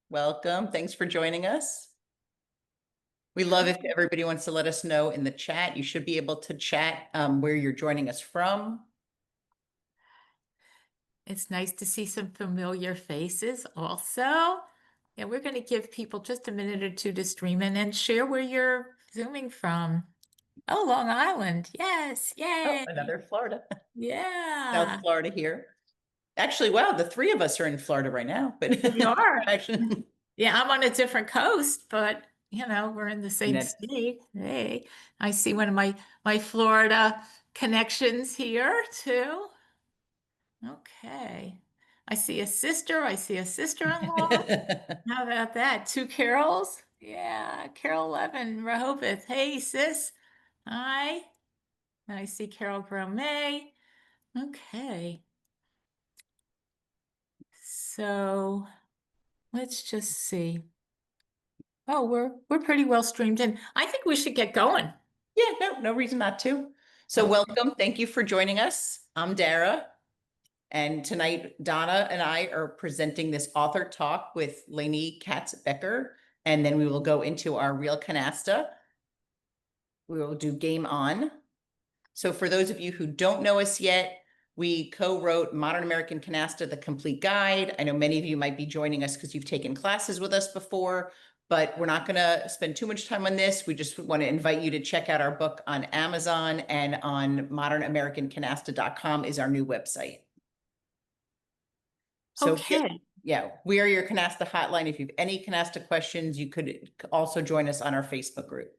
Welcome. Thanks for joining us. We love if everybody wants to let us know in the chat. You should be able to chat where you're joining us from. It's nice to see some familiar faces also. And we're going to give people just a minute or two to stream in and share where you're Zooming from. Oh, Long Island. Yes. Oh, Yay. another Florida. Yeah. South Florida here. Actually, wow, the three of us are in Florida right now, but We are. actually, Yeah, I'm on a different coast, but we're in the same that's state. Hey, I see one of my Florida connections here too. Okay. I see a sister. I see a sister-in-law. How about that? Two Carols? Yeah, Carol Levin, Rehoboth. Hey, sis. Hi. And I see Carol May. Okay. So let's just see. Oh, we're pretty well streamed in. I think we should get going. Yeah, no reason not to. So Okay. welcome. Thank you for joining us. I'm Dara. And tonight, Donna and I are presenting this author talk with Laney Becker. And then we will go into our RealCanasta. We will do Game On. So for those of you who don't know us yet, we co-wrote Modern American Canasta, the complete guide. I know many of you might be joining us because you've taken classes with us before, but we're not going to spend too much time on this. We just want to invite you to check out our book on Amazon, and on modernamericancanasta.com is our new website. So Okay. yeah, we are your Canasta hotline. If you have any Canasta questions, you could also join us on our Facebook group.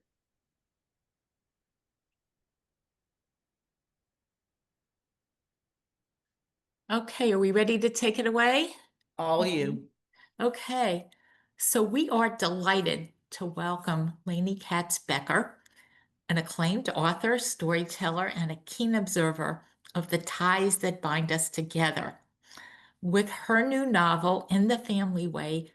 Okay, are we ready to take it away? All you. Okay, so we are delighted to welcome Laney Becker, an acclaimed author, storyteller, and a keen observer of the ties that bind us together. With her new novel, In the Family Way,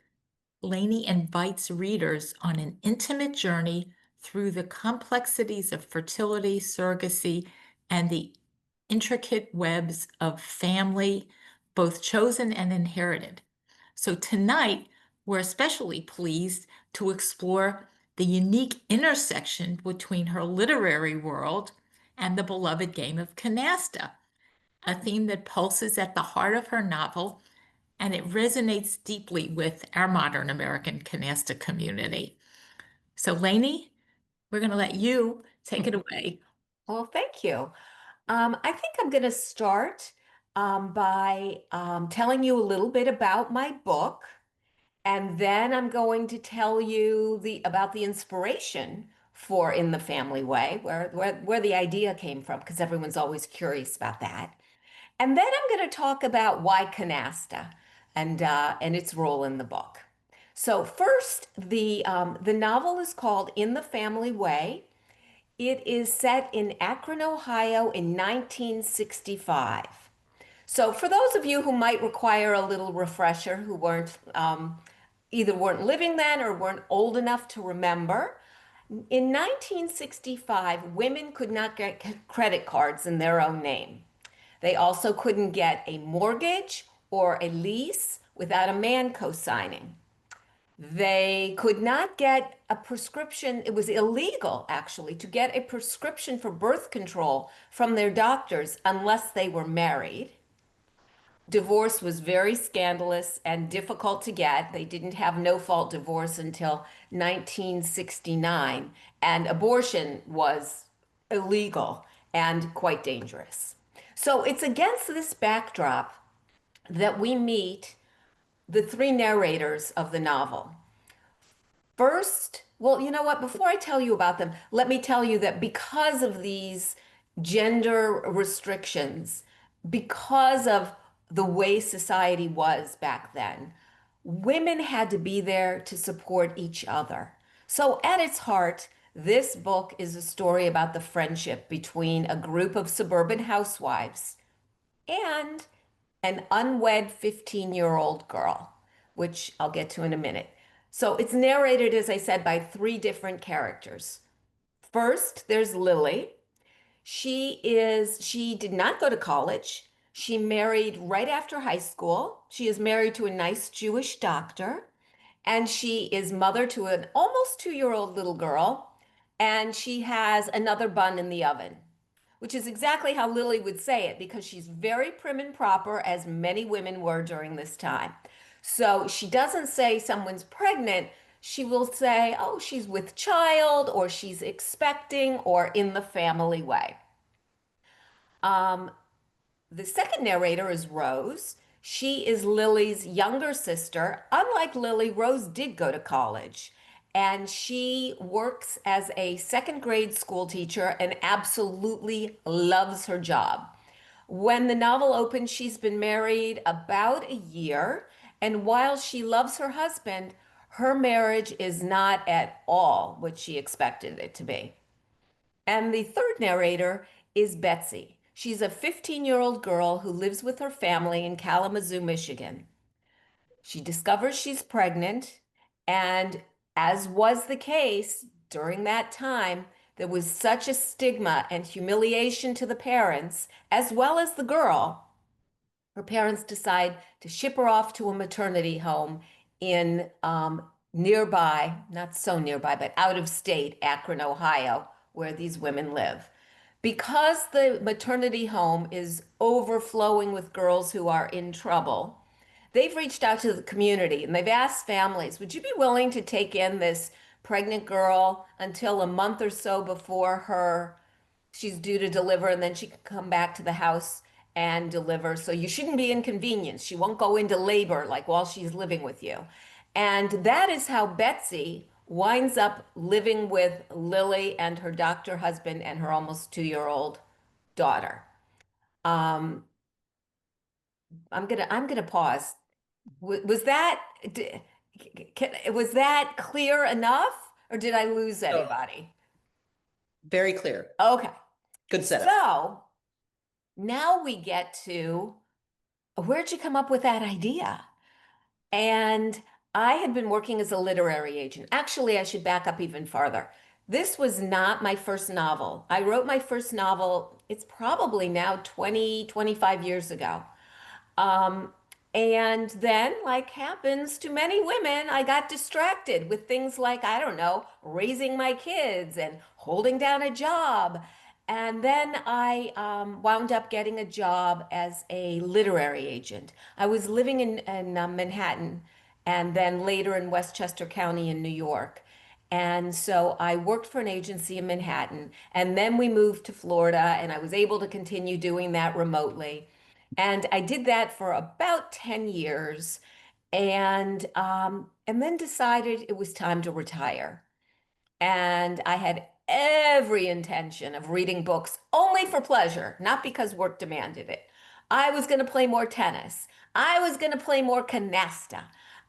Laney invites readers on an intimate journey through the complexities of fertility, surrogacy, and the intricate webs of family, both chosen and inherited. So tonight, we're especially pleased to explore the unique intersection between her literary world and the beloved game of canasta, a theme that pulses at the heart of her novel, and it resonates deeply with our modern American canasta community. So, Laney, we're going to let you take it away. Well, thank you. I think I'm going to start by telling you a little bit about my book, and then I'm going to tell you about the inspiration for In the Family Way, where the idea came from, because everyone's always curious about that. And then I'm going to talk about why canasta and its role in the book. So first, the novel is called In the Family Way. It is set in Akron, Ohio in 1965. So, for those of you who might require a little refresher, who either weren't living then or weren't old enough to remember, in 1965, women could not get credit cards in their own name. They also couldn't get a mortgage or a lease without a man co-signing. They could not get a prescription. It was illegal, actually, to get a prescription for birth control from their doctors unless they were married. Divorce was very scandalous and difficult to get. They didn't have no-fault divorce until 1969, and abortion was illegal and quite dangerous. So it's against this backdrop that we meet the three narrators of the novel. First, well, you know what? Before I tell you about them, let me tell you that because of these gender restrictions, because of the way society was back then, women had to be there to support each other. So, at its heart, this book is a story about the friendship between a group of suburban housewives and an unwed 15-year-old girl, which I'll get to in a minute. So it's narrated, as I said, by three different characters. First, there's Lily. She did not go to college. She married right after high school. She is married to a nice Jewish doctor, And she is mother to an almost 2-year-old little girl, and she has another bun in the oven, which is exactly how Lily would say it because she's very prim and proper, as many women were during this time. So she doesn't say someone's pregnant. She will say, oh, she's with child, or she's expecting, or in the family way. Um, the second narrator is Rose. She is Lily's younger sister. Unlike Lily, Rose did go to college, and she works as a second grade school teacher and absolutely loves her job. When the novel opens, she's been married about a year, and while she loves her husband, her marriage is not at all what she expected it to be. And the third narrator is Betsy. She's a 15-year-old girl who lives with her family in Kalamazoo, Michigan. She discovers she's pregnant, and as was the case during that time, there was such a stigma and humiliation to the parents as well as the girl. Her parents decide to ship her off to a maternity home in nearby, not so nearby, but out of state, Akron, Ohio, where these women live. Because the maternity home is overflowing with girls who are in trouble, they've reached out to the community and they've asked families, would you be willing to take in this pregnant girl until a month or so before she's due to deliver, and then she can come back to the house and deliver. So you shouldn't be inconvenienced. She won't go into labor like while she's living with you. And that is how Betsy winds up living with Lily and her doctor husband and her almost 2-year-old daughter. Um, I'm gonna pause. Was that was that clear enough, or did I lose anybody? Very clear. Okay. Good setup. So now we get to, where'd you come up with that idea? And I had been working as a literary agent. Actually, I should back up even farther. This was not my first novel. I wrote my first novel, it's probably now 20, 25 years ago. Um, and then, like happens to many women, I got distracted with things like, I don't know, raising my kids and holding down a job. And then I wound up getting a job as a literary agent. I was living in Manhattan and then later in Westchester County in New York. And so I worked for an agency in Manhattan, and then we moved to Florida, and I was able to continue doing that remotely. And I did that for about 10 years and then decided it was time to retire. And I had every intention of reading books only for pleasure, not because work demanded it. I was going to play more tennis. I was going to play more canasta.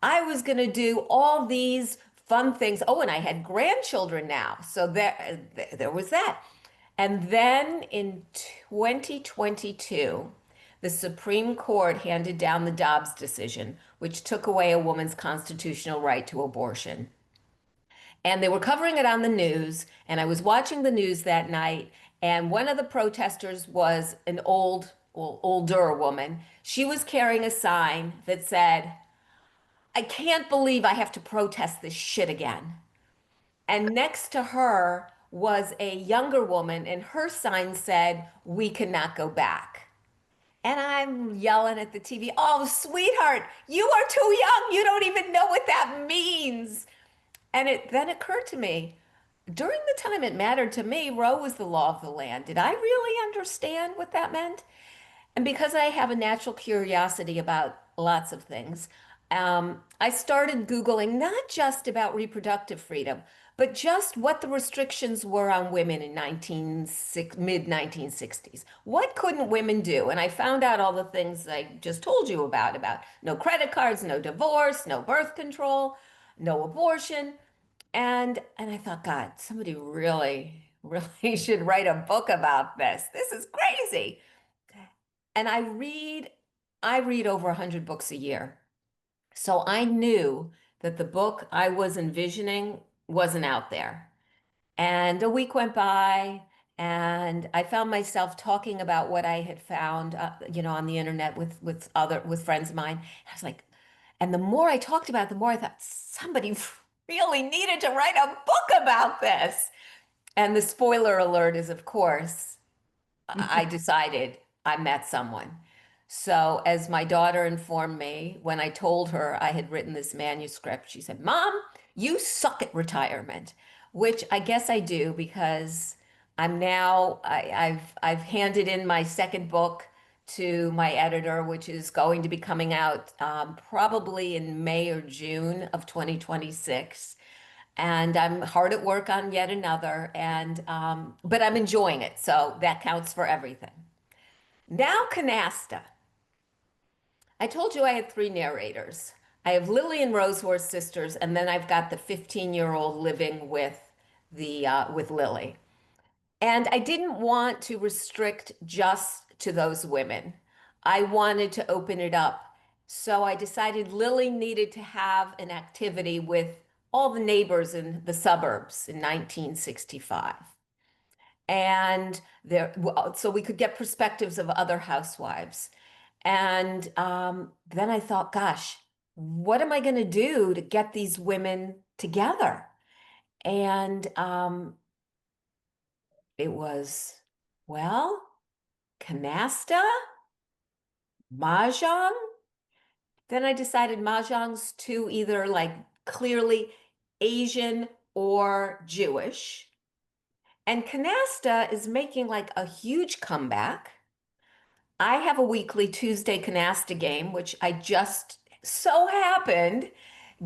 I was going to do all these fun things. Oh, and I had grandchildren now. So there was that. And then in 2022, the Supreme Court handed down the Dobbs decision, which took away a woman's constitutional right to abortion. And they were covering it on the news, and I was watching the news that night, and one of the protesters was an older woman. She was carrying a sign that said, I can't believe I have to protest this shit again. And next to her was a younger woman, and her sign said, we cannot go back. And I'm yelling at the TV, oh, sweetheart, you are too young. You don't even know what that means. And it then occurred to me, during the time it mattered to me, Roe was the law of the land. Did I really understand what that meant? And because I have a natural curiosity about lots of things, I started Googling not just about reproductive freedom, but just what the restrictions were on women in mid 1960s. What couldn't women do? And I found out all the things I just told you about no credit cards, no divorce, no birth control, no abortion. And I thought, God, somebody really, really should write a book about this. This is crazy. And I read over 100 books a year. So I knew that the book I was envisioning wasn't out there. And a week went by, and I found myself talking about what I had found, on the internet with friends of mine. I was like, And the more I talked about it, the more I thought somebody really needed to write a book about this. And the spoiler alert is, of course, I decided I met someone. So, as my daughter informed me when I told her I had written this manuscript, she said, "Mom, you suck at retirement," which I guess I do because I've handed in my second book to my editor, which is going to be coming out probably in May or June of 2026. And I'm hard at work on yet another, but I'm enjoying it, so that counts for everything. Now, Canasta. I told you I had three narrators. I have Lily and Rosehorse sisters, and then I've got the 15-year-old living with Lily. And I didn't want to restrict just to those women. I wanted to open it up. So I decided Lily needed to have an activity with all the neighbors in the suburbs in 1965. And so we could get perspectives of other housewives. And then I thought, gosh, what am I going to do to get these women together? And it was, well, canasta, mahjong. Then I decided mahjong's too either like clearly Asian or Jewish. And canasta is making like a huge comeback. I have a weekly Tuesday canasta game, which I just so happened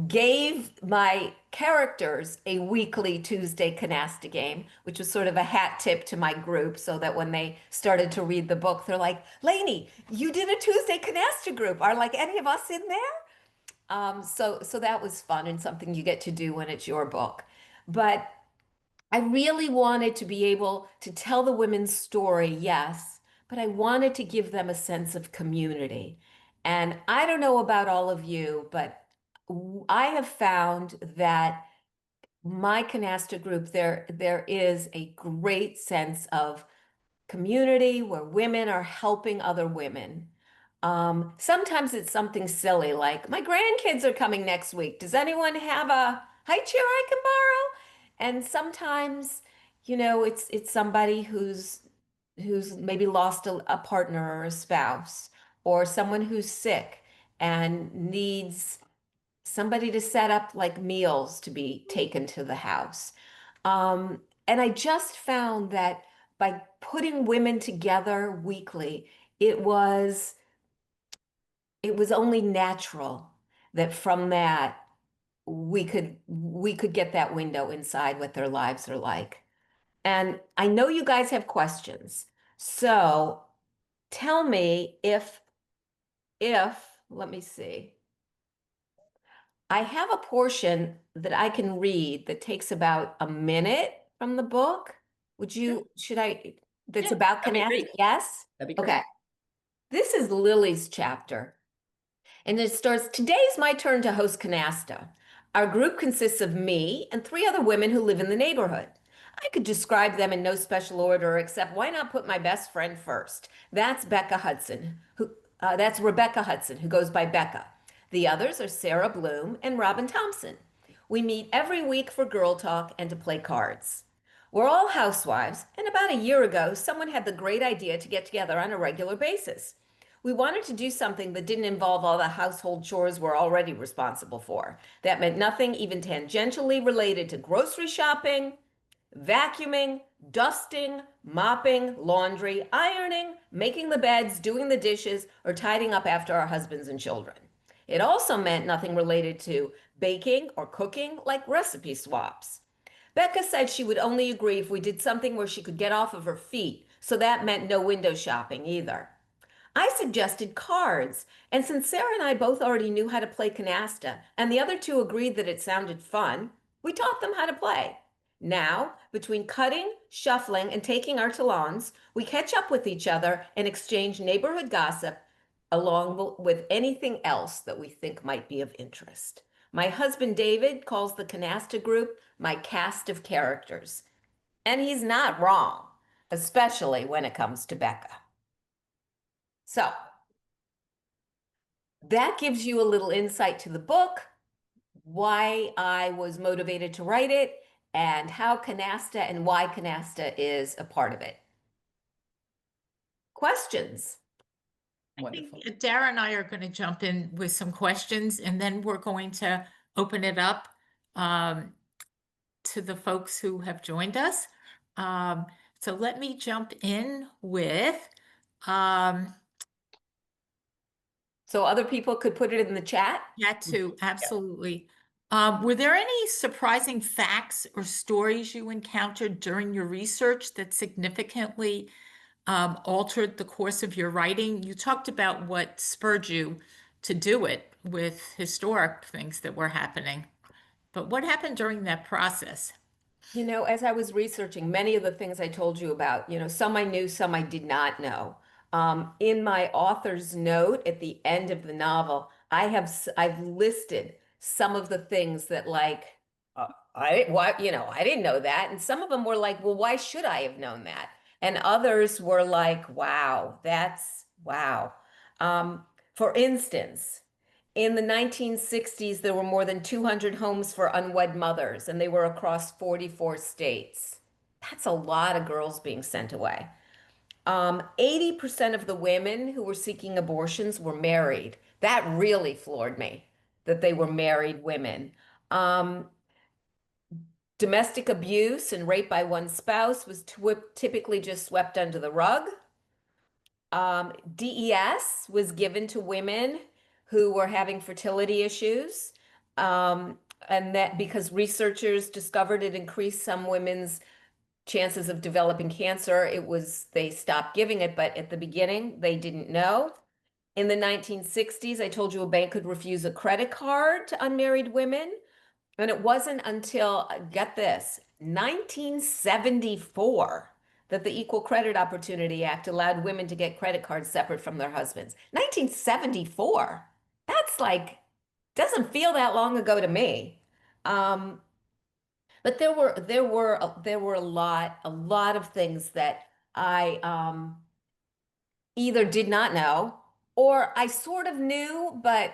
gave my characters a weekly Tuesday canasta game, which was sort of a hat tip to my group so that when they started to read the book, they're like, "Laney, you did a Tuesday canasta group. Are like any of us in there?" So that was fun and something you get to do when it's your book. But I really wanted to be able to tell the women's story, yes, but I wanted to give them a sense of community. And I don't know about all of you, but I have found that my Canasta group, there is a great sense of community where women are helping other women. Sometimes it's something silly like, my grandkids are coming next week. Does anyone have a high chair I can borrow? And sometimes, it's somebody who's maybe lost a partner or a spouse, or someone who's sick and needs somebody to set up like meals to be taken to the house. And I just found that by putting women together weekly, it was only natural that from that we could get that window inside what their lives are like. And I know you guys have questions. So tell me if let me see. I have a portion that I can read that takes about a minute from the book. Should I, that's Yeah, about that'd be Canasta? great. Yes? That'd be great. Okay. This is Lily's chapter. And it starts, "Today's my turn to host Canasta. Our group consists of me and three other women who live in the neighborhood. I could describe them in no special order, except why not put my best friend first? That's that's Rebecca Hudson, who goes by Becca. The others are Sarah Bloom and Robin Thompson. We meet every week for girl talk and to play cards. We're all housewives, and about a year ago, someone had the great idea to get together on a regular basis. We wanted to do something that didn't involve all the household chores we're already responsible for. That meant nothing even tangentially related to grocery shopping, vacuuming, dusting, mopping, laundry, ironing, making the beds, doing the dishes, or tidying up after our husbands and children. It also meant nothing related to baking or cooking, like recipe swaps. Becca said she would only agree if we did something where she could get off of her feet, so that meant no window shopping either. I suggested cards, and since Sarah and I both already knew how to play canasta, and the other two agreed that it sounded fun, we taught them how to play. Now, between cutting, shuffling, and taking our talons, we catch up with each other and exchange neighborhood gossip along with anything else that we think might be of interest. My husband David calls the Canasta group my cast of characters. And he's not wrong, especially when it comes to Becca. So, that gives you a little insight to the book, why I was motivated to write it, and how Canasta and why Canasta is a part of it. Questions? I Wonderful. think Dara and I are going to jump in with some questions, and then we're going to open it up to the folks who have joined us. So let me jump in with, So other people could put it in the chat. that too, absolutely. Were there any surprising facts or stories you encountered during your research that significantly altered the course of your writing? You talked about what spurred you to do it with historic things that were happening, but what happened during that process? You know, as I was researching many of the things I told you about, some I knew, some I did not know. In my author's note at the end of the novel, I've listed some of the things that I didn't know that, and some of them were like, well, why should I have known that? And others were like, wow, that's wow. Um, for instance, in the 1960s, there were more than 200 homes for unwed mothers, and they were across 44 states. That's a lot of girls being sent away. 80% of the women who were seeking abortions were married. That really floored me, that they were married women. Um, Domestic abuse and rape by one spouse was typically just swept under the rug. DES was given to women who were having fertility issues. And that because researchers discovered it increased some women's chances of developing cancer, they stopped giving it, but at the beginning they didn't know. In the 1960s, I told you a bank could refuse a credit card to unmarried women. And it wasn't until, get this, 1974 that the Equal Credit Opportunity Act allowed women to get credit cards separate from their husbands. 1974. That's like, doesn't feel that long ago to me. But there were a lot of things that I either did not know or I sort of knew, but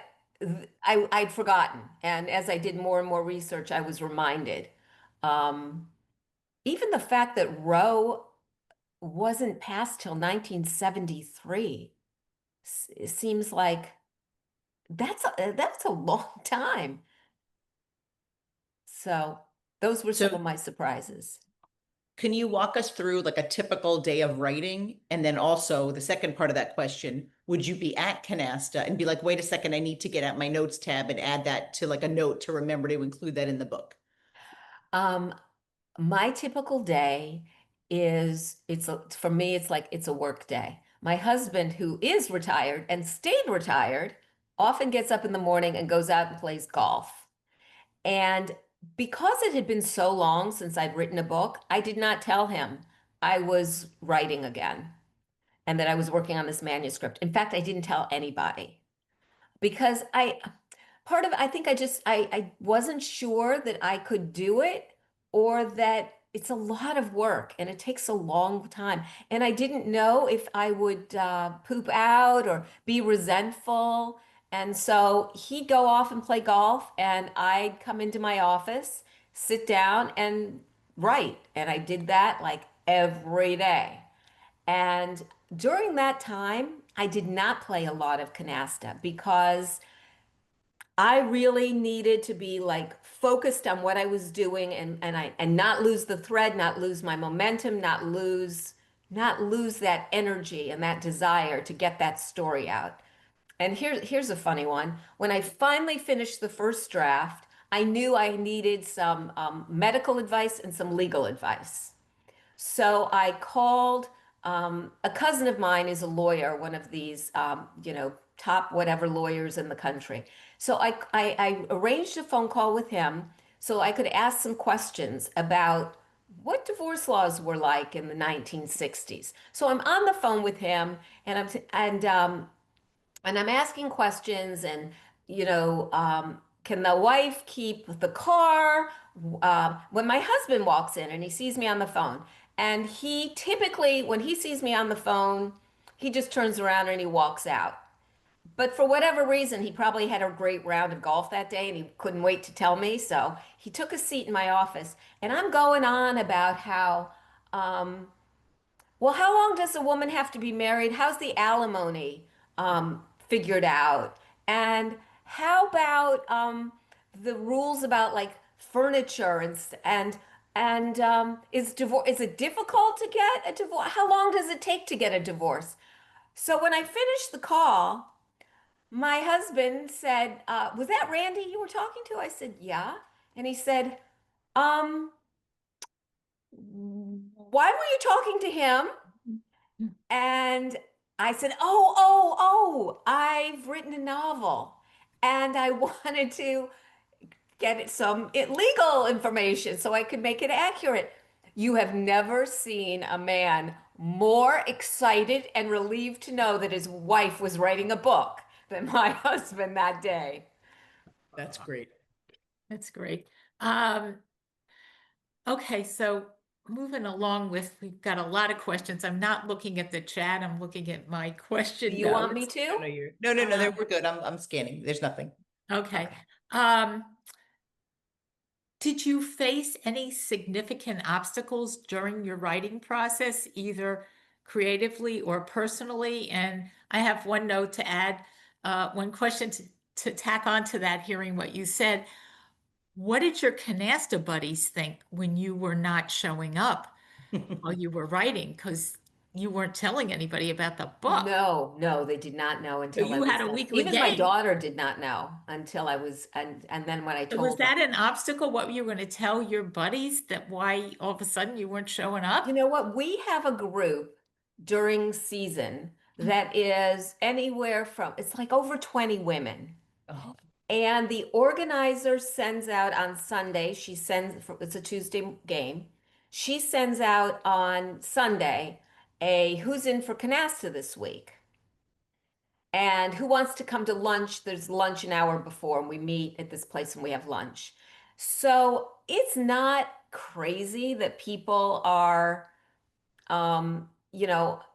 I'd forgotten. And as I did more and more research, I was reminded. Um, Even the fact that Roe wasn't passed till 1973 it seems like that's a long time. So those were some So of my surprises. can you walk us through like a typical day of writing? And then also the second part of that question, would you be at Canasta and be like, wait a second, I need to get at my notes tab and add that to like a note to remember to include that in the book? Um, my typical day for me, it's like it's a work day. My husband, who is retired and stayed retired, often gets up in the morning and goes out and plays golf. And because it had been so long since I'd written a book, I did not tell him I was writing again and that I was working on this manuscript. In fact, I didn't tell anybody because I think I wasn't sure that I could do it or that it's a lot of work and it takes a long time. And I didn't know if I would poop out or be resentful. And so he'd go off and play golf, and I'd come into my office, sit down, and write. And I did that like every day. And during that time, I did not play a lot of canasta because I really needed to be like focused on what I was doing and not lose the thread, not lose my momentum, not lose that energy and that desire to get that story out. And here's a funny one. When I finally finished the first draft, I knew I needed some medical advice and some legal advice. So I called a cousin of mine is a lawyer, one of these, top whatever lawyers in the country. So I arranged a phone call with him so I could ask some questions about what divorce laws were like in the 1960s. So I'm on the phone with him and I'm asking questions and can the wife keep the car? When my husband walks in and he sees me on the phone, and he typically, when he sees me on the phone, he just turns around and he walks out. But for whatever reason, he probably had a great round of golf that day and he couldn't wait to tell me. So he took a seat in my office and I'm going on about how, um, well, how long does a woman have to be married? How's the alimony figured out? And how about the rules about like furniture and is it difficult to get a divorce? How long does it take to get a divorce? So when I finished the call, my husband said, "Was that Randy you were talking to?" I said, "Yeah." And he said, "Um, why were you talking to him?" And I said, I've written a novel and I wanted to get some legal information so I could make it accurate. You have never seen a man more excited and relieved to know that his wife was writing a book than my husband that day. That's great. That's great. Um, okay, so moving along with, we've got a lot of questions. I'm not looking at the chat. I'm looking at my Do question you want me notes. No, to? no, no, Um, we're good. I'm scanning. There's nothing. Okay. Okay. Um, did you face any significant obstacles during your writing process, either creatively or personally? And I have one note to add, one question to tack on to that, hearing what you said. What did your Canasta buddies think when you were not showing up while you were writing? Because you weren't telling anybody about the book. No, no, they did not know So until I you had was a done. weekly Even my game. daughter did not know until I was, and then when I So was told her. that an obstacle? What you were going to tell your buddies, that why all of a sudden you weren't showing You up? know what? We have a group during season that is anywhere from, it's like over 20 women. Oh, And the organizer sends out on Sunday, it's a Tuesday game. She sends out on Sunday a who's in for Canasta this week and who wants to come to lunch. There's lunch an hour before, and we meet at this place and we have lunch. So it's not crazy that people are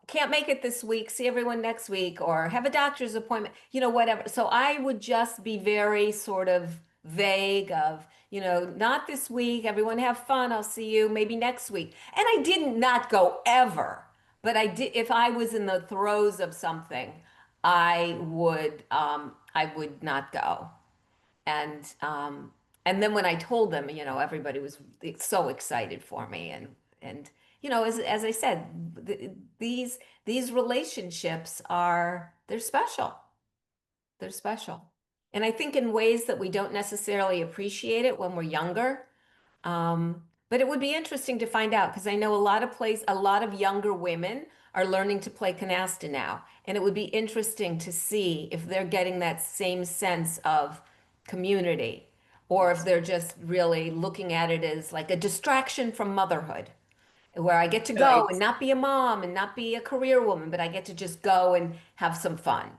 can't make it this week, see everyone next week, or have a doctor's appointment, whatever. So I would just be very sort of vague of, not this week, everyone have fun, I'll see you maybe next week. And I didn't not go ever, but I did, if I was in the throes of something, I would not go. And then when I told them, everybody was so excited for me, and as I said, these relationships they're special. They're special. And I think in ways that we don't necessarily appreciate it when we're younger. But it would be interesting to find out because I know a lot of younger women are learning to play canasta now. And it would be interesting to see if they're getting that same sense of community or if yes. they're just really looking at it as like a distraction from motherhood, where I get to No, go and not be a mom and not be a career woman, but I get to just go and have some fun.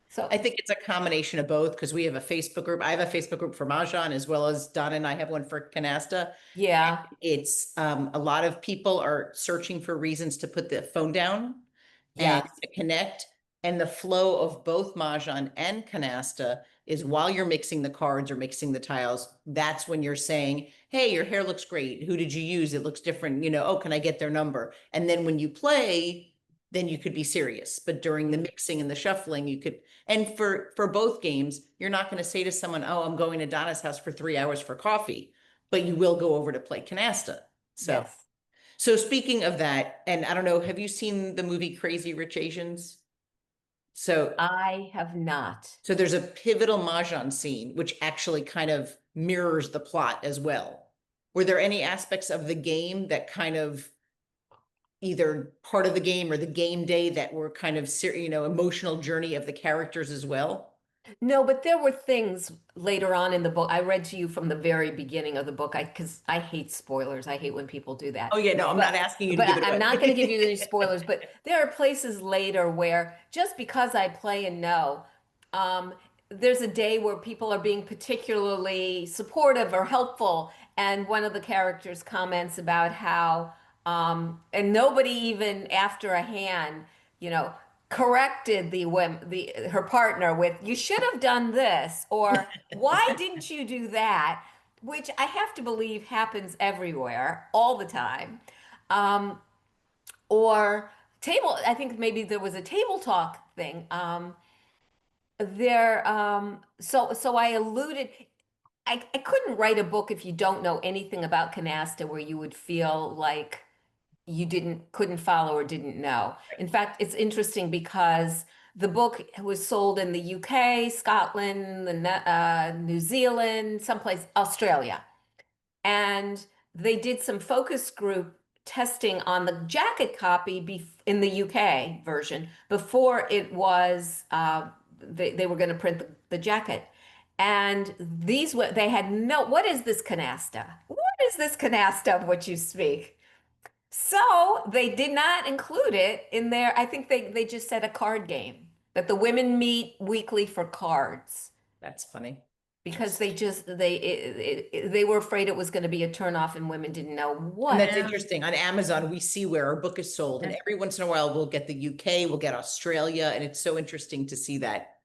So, I think it's a combination of both because we have a Facebook group. I have a Facebook group for Mahjong as well as Donna and I have one for Canasta. yeah, It's a lot of people are searching for reasons to put the phone down and yes. to connect. And the flow of both Mahjong and Canasta is while you're mixing the cards or mixing the tiles, that's when you're saying, hey, your hair looks great. Who did you use? It looks different. Oh, can I get their number? And then when you play, then you could be serious. But during the mixing and the shuffling, you could, and for both games, you're not going to say to someone, oh, I'm going to Donna's house for 3 hours for coffee, but you will go over to play Canasta. So Yes. so speaking of that, and I don't know, have you seen the movie Crazy Rich Asians? So I have not. so there's a pivotal Mahjong scene which actually kind of mirrors the plot as well. Were there any aspects of the game that kind of either part of the game or the game day that were kind of emotional journey of the characters as well? No, but there were things later on in the book. I read to you from the very beginning of the book. Because I hate spoilers. I hate when people do that. Oh yeah, no, I'm not But asking you to but give it I'm not going to give you any away. spoilers. But there are places later where just because I play and know, um, there's a day where people are being particularly supportive or helpful, and one of the characters comments about how, and nobody even after a hand, you know, corrected her partner with, "You should have done this," or "Why didn't you do that?" Which I have to believe happens everywhere all the time. Um, or I think maybe there was a table talk thing. So I alluded, I couldn't write a book if you don't know anything about Canasta where you would feel like you couldn't follow or didn't know. In fact, it's interesting because the book was sold in the UK, Scotland, New Zealand, someplace, Australia. And they did some focus group testing on the jacket copy in the UK version before it was they were going to print the jacket. And they had what is this canasta? What is this canasta of which you speak? So they did not include it in there. I think they just said a card game, that the women meet weekly for cards, That's funny. because they were afraid it was going to be a turnoff and women didn't know what. And that's interesting. On Amazon, we see where our book is sold, and Yeah. every once in a while we'll get the UK, we'll get Australia, and it's so interesting to see that.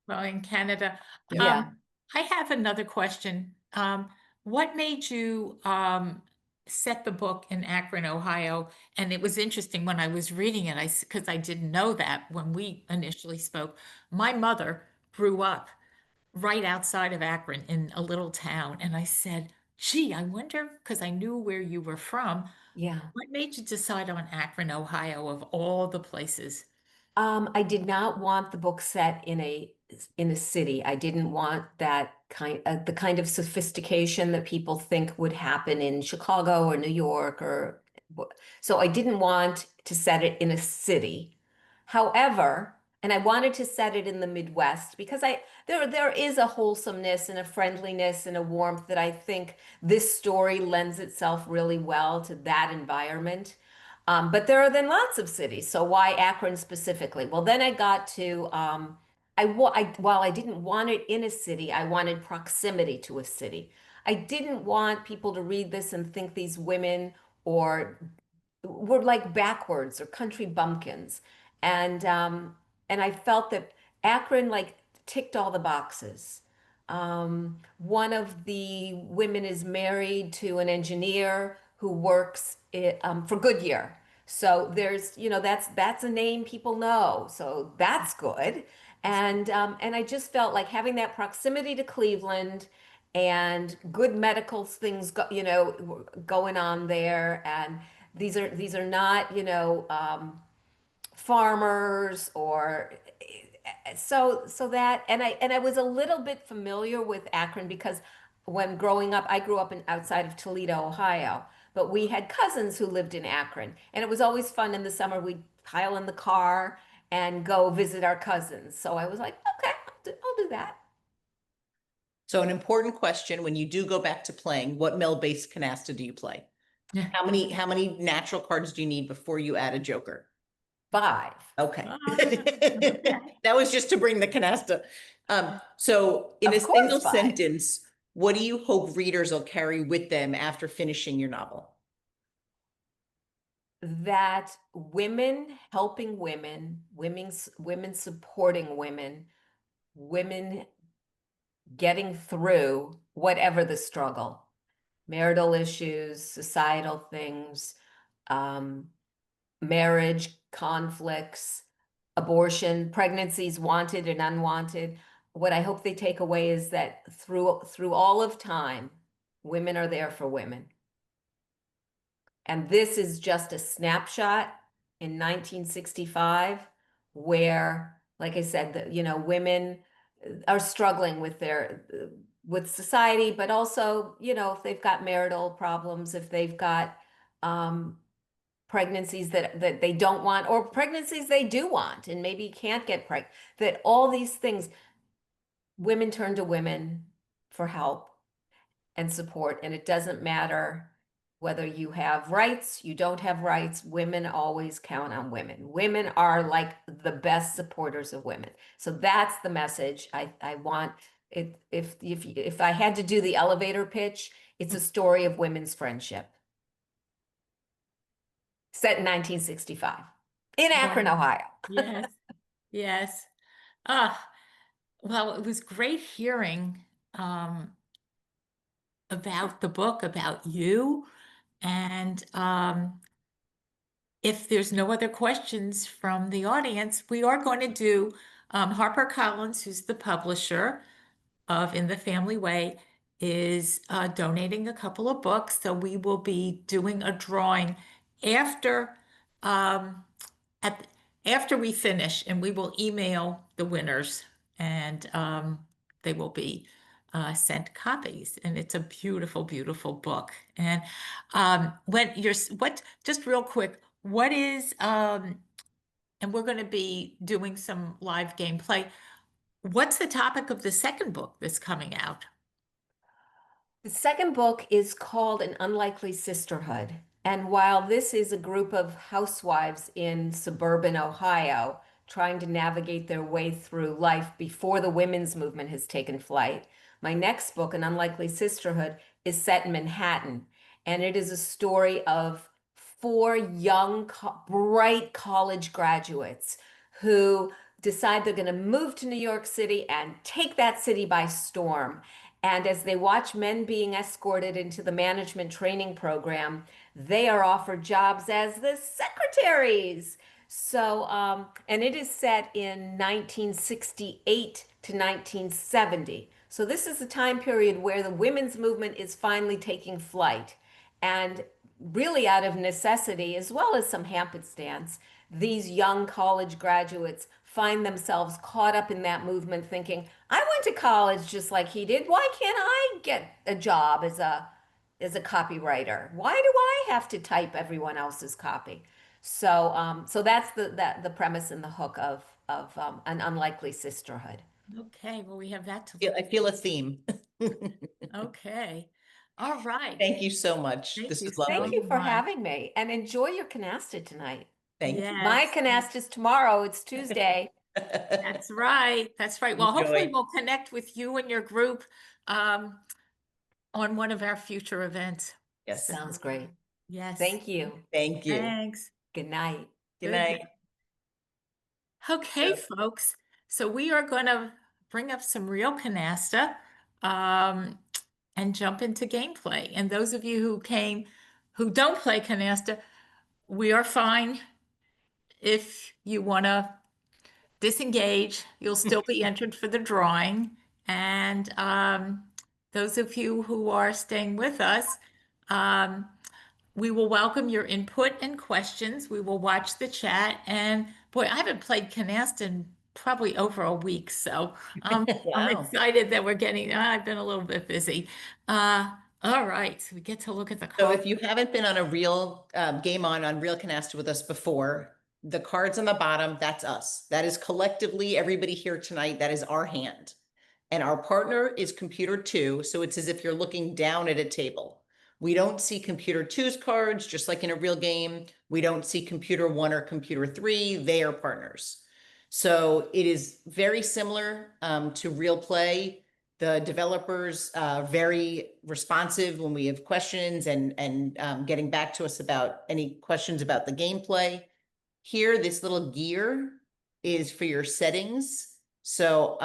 Well, in Canada. Yeah. I have another question. What made you set the book in Akron, Ohio? And it was interesting when I was reading it, because I didn't know that when we initially spoke. My mother grew up right outside of Akron in a little town. And I said, gee, I wonder, because I knew where you were from, Yeah. what made you decide on Akron, Ohio, of all the places? I did not want the book set in a city. I didn't want that the kind of sophistication that people think would happen in Chicago or New York, so I didn't want to set it in a city. However, and I wanted to set it in the Midwest because there is a wholesomeness and a friendliness and a warmth that I think this story lends itself really well to that environment. But there are then lots of cities. So why Akron specifically? Well, then I got to, while I didn't want it in a city, I wanted proximity to a city. I didn't want people to read this and think these women or were like backwards or country bumpkins. And I felt that Akron like ticked all the boxes. One of the women is married to an engineer who works for Goodyear. So there's, that's a name people know. So that's good. And I just felt like having that proximity to Cleveland and good medical things, going on there. And these are not, farmers or so that, and I was a little bit familiar with Akron because when growing up, I grew up outside of Toledo, Ohio, but we had cousins who lived in Akron, and it was always fun in the summer. We'd pile in the car and go visit our cousins. So I was like, okay, I'll do that. So an important question, when you do go back to playing, what mill-based canasta do you play? Yeah. How many natural cards do you need before you add a joker? 5. Okay. Okay. That was just to bring the canasta. So in Of a course, single 5. sentence, what do you hope readers will carry with them after finishing your novel? That women helping women supporting women getting through whatever the struggle, marital issues, societal things, marriage conflicts, abortion, pregnancies wanted and unwanted. What I hope they take away is that through all of time, women are there for women. And this is just a snapshot in 1965 where, like I said, women are struggling with society, but also, if they've got marital problems, if they've got pregnancies that they don't want, or pregnancies they do want and maybe can't get pregnant, that all these things, women turn to women for help and support. And it doesn't matter whether you have rights, you don't have rights, women always count on women. Women are like the best supporters of women. So that's the message I want. If I had to do the elevator pitch, it's a story of women's friendship. Set in 1965 in Akron, Wow. Ohio. Yes. Yes. Ah, well, it was great hearing about the book, about you. And if there's no other questions from the audience, we are going to do HarperCollins, who's the publisher of In the Family Way, is donating a couple of books. So we will be doing a drawing after um, at after we finish, and we will email the winners, and they will be sent copies. And it's a beautiful, beautiful book. And when you're what just real quick, what is and we're going to be doing some live gameplay. What's the topic of the second book that's coming out? The second book is called An Unlikely Sisterhood. And while this is a group of housewives in suburban Ohio trying to navigate their way through life before the women's movement has taken flight, my next book, An Unlikely Sisterhood, is set in Manhattan. And it is a story of four young, bright college graduates who decide they're going to move to New York City and take that city by storm. And as they watch men being escorted into the management training program, they are offered jobs as the secretaries. So, and it is set in 1968 to 1970. So this is the time period where the women's movement is finally taking flight. And really out of necessity, as well as some happenstance, these young college graduates find themselves caught up in that movement thinking, I went to college just like he did. Why can't I get a job as a copywriter? Why do I have to type everyone else's copy? So that's the premise and the hook of An Unlikely Sisterhood. Okay, well, we have that to I feel a theme. Okay. All right. Thank you so much. Thank This you is lovely. Thank you for much. having me, and enjoy your canasta tonight. Thank you. My Yes. canasta's tomorrow. It's Tuesday. That's right. That's right. Well, hopefully Enjoy. we'll connect with you and your group on one of our future events. Yes. Sounds great. Yes. Thank you. Thank you. Thanks. Good night. Good Good night. Okay, folks. So we are going to bring up some real canasta and jump into gameplay. And those of you who don't play canasta, we are fine. If you want to disengage, you'll still be entered for the drawing. And those of you who are staying with us, we will welcome your input and questions. We will watch the chat. And boy, I haven't played Canasta in probably over a week. So I'm Wow. excited that we're getting, I've been a little bit busy. All right, so we get to look at the So cards. if you haven't been on a real game on RealCanasta with us before, the cards on the bottom, that's us. That is collectively everybody here tonight. That is our hand. And our partner is computer 2. So it's as if you're looking down at a table. We don't see computer 2's cards, just like in a real game. We don't see computer 1 or computer 3. They are partners. So it is very similar to real play. The developers very responsive when we have questions and getting back to us about any questions about the gameplay. Here, this little gear is for your settings. So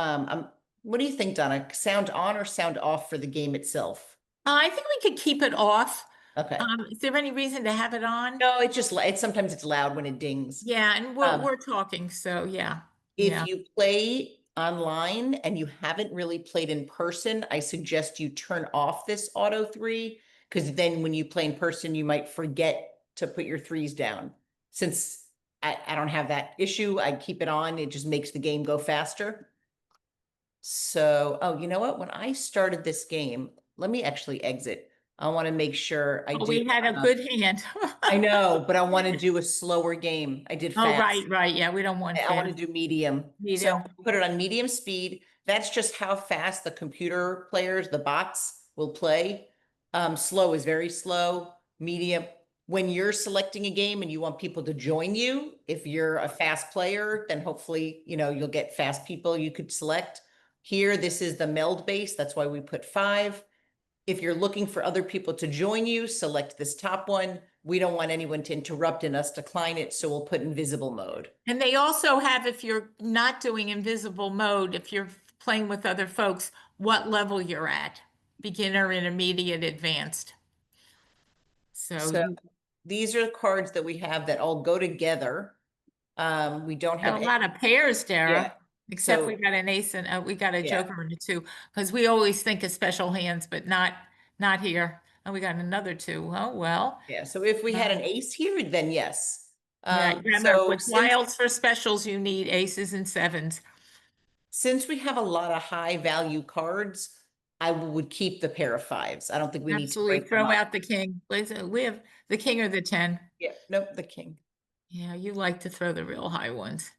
what do you think, Donna? Sound on or sound off for the game itself? I think we could keep it off. Okay. Is there any reason to have it on? No, it's just sometimes it's loud when it dings. Yeah, and we're talking, so yeah. If you play online and you haven't really played in person, I suggest you turn off this auto 3, because then when you play in person, you might forget to put your 3s down. Since I don't have that issue, I keep it on. It just makes the game go faster. So, oh, you know what? When I started this game, let me actually exit. I want to make sure I do. We had a good hand. I know, but I want to do a slower game. I did fast. Oh, right. Yeah, we don't want I want to fast. do medium. Medium. So put it on medium speed. That's just how fast the computer players, the bots, will play. Slow is very slow. Medium. When you're selecting a game and you want people to join you, if you're a fast player, then hopefully, you'll get fast people you could select. Here, this is the meld base. That's why we put 5. If you're looking for other people to join you, select this top one. we don't want anyone to interrupt and us decline it, so we'll put invisible mode. And they also have, if you're not doing invisible mode, if you're playing with other folks, what level you're at, beginner, intermediate, advanced. So So you these are cards that we have that all go together. We don't have have a lot of pairs, Dara, Yeah. except So we got an ace and we got a Yeah. joker and a two, because we always think of special hands, but not here. And we got another two. Oh, well. yeah, so if we had an ace here, then yes. Yeah, remember, So with wilds for specials, you need aces and sevens. since we have a lot of high value cards, I would keep the pair of fives. I don't think we need to Absolutely. break them Throw up. out the king. We have the king or the 10. Yeah, nope, the king. Yeah, you like to throw the real high ones.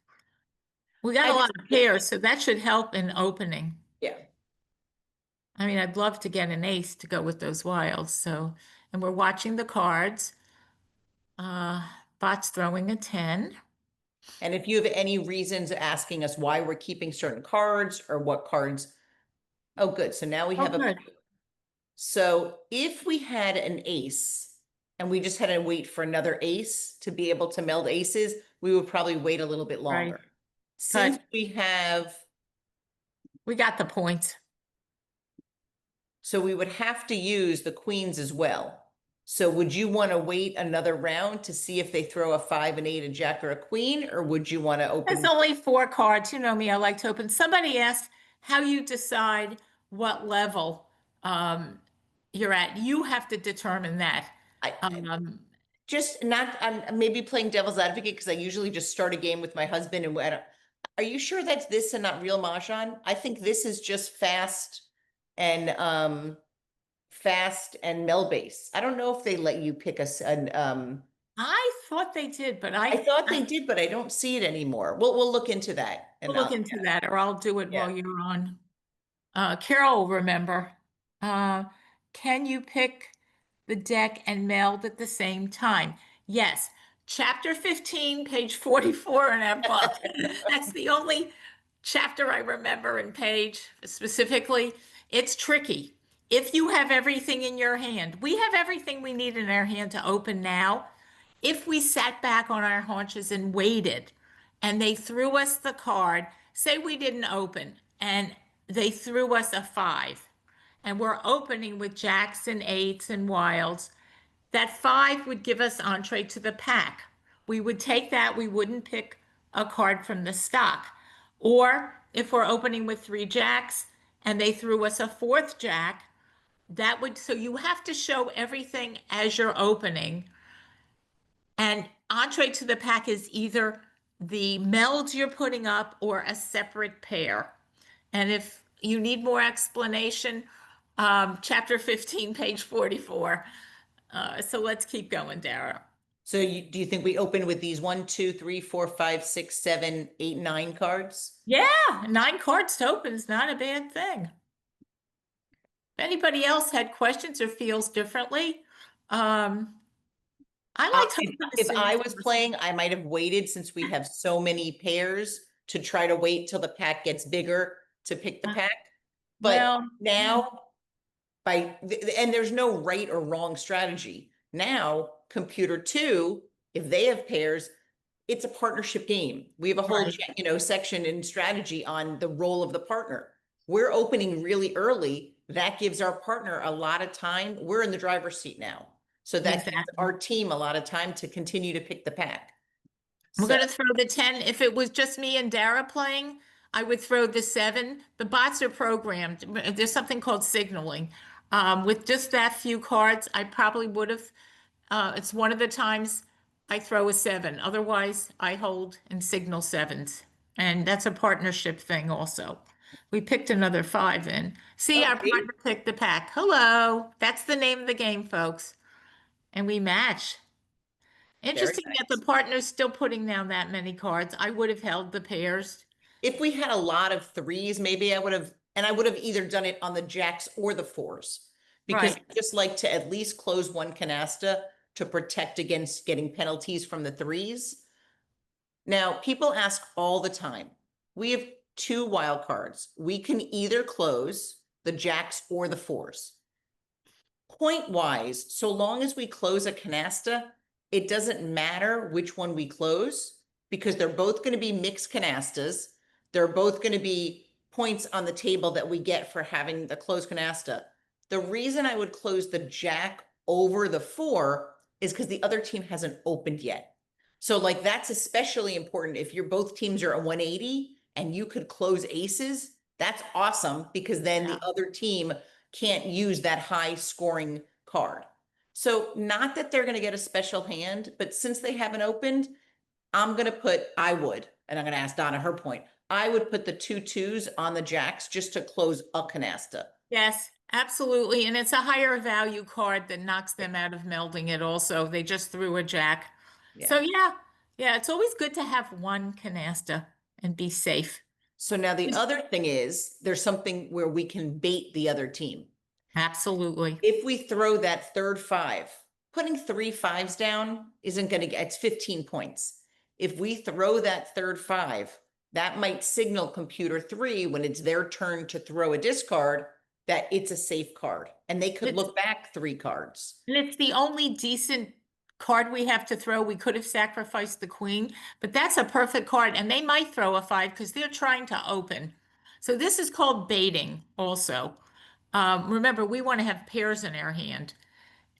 We got I a lot just- of pairs, so that should help in opening. Yeah, I mean, I'd love to get an ace to go with those wilds. So, and we're watching the cards. Bot's throwing a 10. and if you have any reasons asking us why we're keeping certain cards or what cards. Oh, good. So now we Oh, have a. good. So if we had an ace and we just had to wait for another ace to be able to meld aces, we would probably wait a little bit Right. longer. Since we have, We got the points. so we would have to use the queens as well. So would you want to wait another round to see if they throw a 5, an 8, a jack, or a queen, or would you want to open? There's only 4 cards. You know me, I like to open. Somebody asked how you decide what level you're at. You have to determine that. Just not, I'm maybe playing devil's advocate because I usually just start a game with my husband and are you sure that's this and not real Mahjong? I think this is just fast and meld base. I don't know if they let you pick I thought they did, but I thought they did, but I don't see it anymore. We'll look into that. And we'll look into that, or I'll do it Yeah. while you're on. Carol will remember. Can you pick the deck and meld at the same time? Yes. Chapter 15, page 44 in our book. That's the only chapter I remember and page specifically. It's tricky. If you have everything in your hand, we have everything we need in our hand to open now. If we sat back on our haunches and waited and they threw us the card, say we didn't open and they threw us a 5 and we're opening with jacks and 8s and wilds, that 5 would give us entree to the pack. We would take that, we wouldn't pick a card from the stock. Or if we're opening with 3 jacks and they threw us a 4th jack, that would, so you have to show everything as you're opening. And entree to the pack is either the melds you're putting up or a separate pair. And if you need more explanation, chapter 15, page 44. So let's keep going, Dara. So do you think we open with these 1, 2, 3, 4, 5, 6, 7, 8, 9 cards? Yeah, 9 cards to open is not a bad thing. If anybody else had questions or feels differently, I like to If I was playing, I might have waited since we have so many pairs to try to wait till the pack gets bigger to pick the pack. But well, now and there's no right or wrong strategy. Now, computer 2, if they have pairs, it's a partnership game. We have a whole, Right. section in strategy on the role of the partner. We're opening really early. That gives our partner a lot of time. We're in the driver's seat now. So that gives Exactly. our team a lot of time to continue to pick the pack. We're So- going to throw the 10. If it was just me and Dara playing, I would throw the 7. The bots are programmed. There's something called signaling. With just that few cards, I probably would have. It's one of the times I throw a 7. Otherwise, I hold and signal 7s. And that's a partnership thing also. We picked another 5 in. See, our Okay. partner picked the pack. Hello. That's the name of the game, folks. And we match. Interesting that the partner's still putting down that many cards. I would have held the pairs. If we had a lot of 3s, maybe I would have either done it on the jacks or the 4s. Because Right. I just like to at least close one canasta to protect against getting penalties from the 3s. Now, people ask all the time, we have 2 wild cards. We can either close the jacks or the 4s. Point wise, so long as we close a canasta, it doesn't matter which one we close because they're both going to be mixed canastas. They're both going to be points on the table that we get for having the closed canasta. The reason I would close the jack over the 4 is because the other team hasn't opened yet. So like that's especially important if you're both teams are at 180 and you could close aces. That's awesome because then the other team can't use that high scoring card. So not that they're going to get a special hand, but since they haven't opened, I'm going to put, I would, and I'm going to ask Donna her point. I would put the 2 2s on the jacks just to close a canasta. Yes, absolutely. And it's a higher value card that knocks them out of melding it also. They just threw a jack. So yeah, it's always good to have one canasta and be safe. So now the other thing is there's something where we can bait the other team. Absolutely. If we throw that third 5, putting 3 5s down isn't going to get, it's 15 points. If we throw that third 5, that might signal computer 3 when it's their turn to throw a discard that it's a safe card and they could look back 3 cards. And it's the only decent card we have to throw. We could have sacrificed the queen, but that's a perfect card. And they might throw a 5 because they're trying to open. So this is called baiting also. Remember, we want to have pairs in our hand.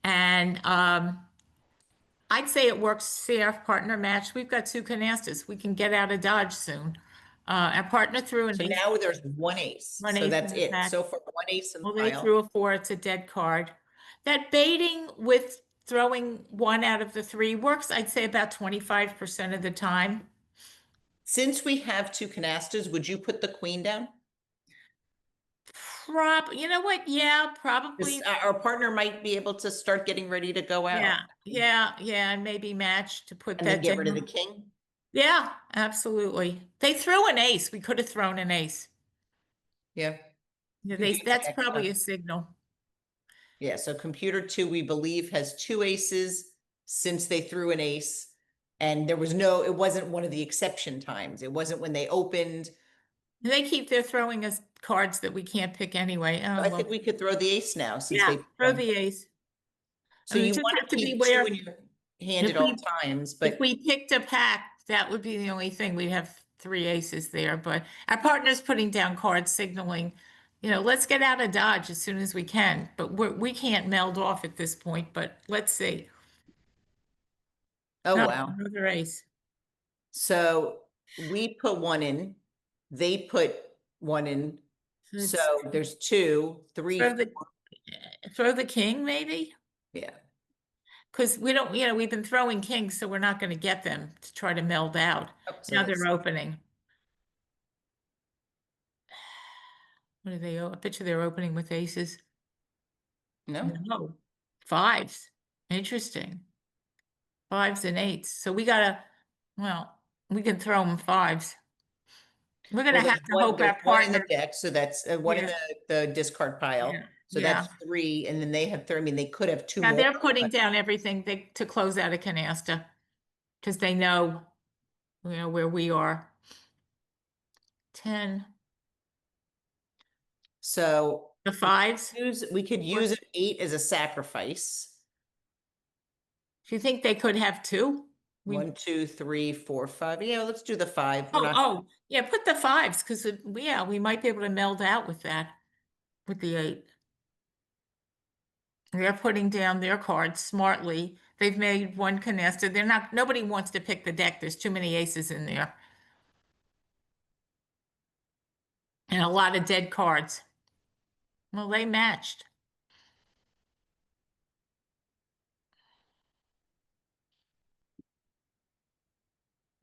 And I'd say it works fair, partner match. We've got 2 canastas. We can get out of Dodge soon. Our partner threw an So ace. now there's 1 ace. One So ace that's in the it. pack. So for 1 ace in the Well, they pile. threw a 4. It's a dead card. That baiting with throwing 1 out of the 3 works, I'd say about 25% of the time. Since we have 2 canastas, would you put the queen down? You know what? Yeah, probably. Our partner might be able to start getting ready to go out. Yeah, and maybe match to put And that then get down. rid of the king. Yeah, absolutely. They threw an ace. We could have thrown an ace. Yeah. Yeah, You do that's check probably stuff. a signal. Yeah, so computer 2, we believe, has 2 aces since they threw an ace. And there was no, it wasn't one of the exception times. It wasn't when they opened. And they're throwing us cards that we can't pick anyway. Oh, I well. think we could throw the ace now since Yeah, they. throw the ace. So I mean, you just want have to to keep 2 beware. in your hand If at all we- times, If but we picked a pack, that would be the only thing. We'd have 3 aces there, but our partner's putting down cards signaling, let's get out of Dodge as soon as we can. But we can't meld off at this point, but let's see. oh No, wow. another ace. So we put 1 in, they put 1 in. So there's 2, 3, Throw the king, maybe? yeah. Because we don't, we've been throwing kings, so we're not going to get them to try to meld out. Oh, so Now that's- they're opening. What are they? I bet you they're opening with aces. No, No, 5s. Interesting. 5s and 8s. So we we can throw them 5s. We're gonna well, have to hope our there's 1 in the partner. deck, so that's 1 in Yeah. the discard pile. Yeah, So that's 3, and then they have 3. I mean, they could have 2 Now more. they're putting but- down everything to close out a canasta because they know, where we are. 10, So the 5s. we could use an 8 as a sacrifice. Do you think they could have 2? 1, 2, 3, 4, 5. Yeah, let's do the 5. We're not- Yeah, put the 5s because we might be able to meld out with that, with the 8. They're putting down their cards smartly. They've made 1 canasta. Nobody wants to pick the deck. There's too many aces in there. And a lot of dead cards. Well, they matched.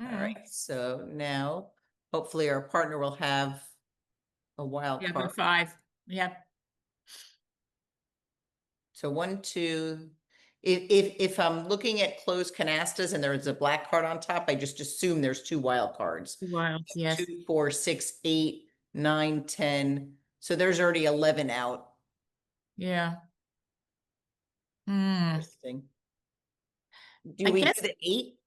All right, so now hopefully our partner will have a wild Yeah, card. but 5. Yep. So 1, 2. If I'm looking at closed canastas and there's a black card on top, I just assume there's 2 wild cards. Wilds, yes. 2, 4, 6, 8, 9, 10. So there's already 11 out. Yeah. Interesting. Do I we do guess- the 8?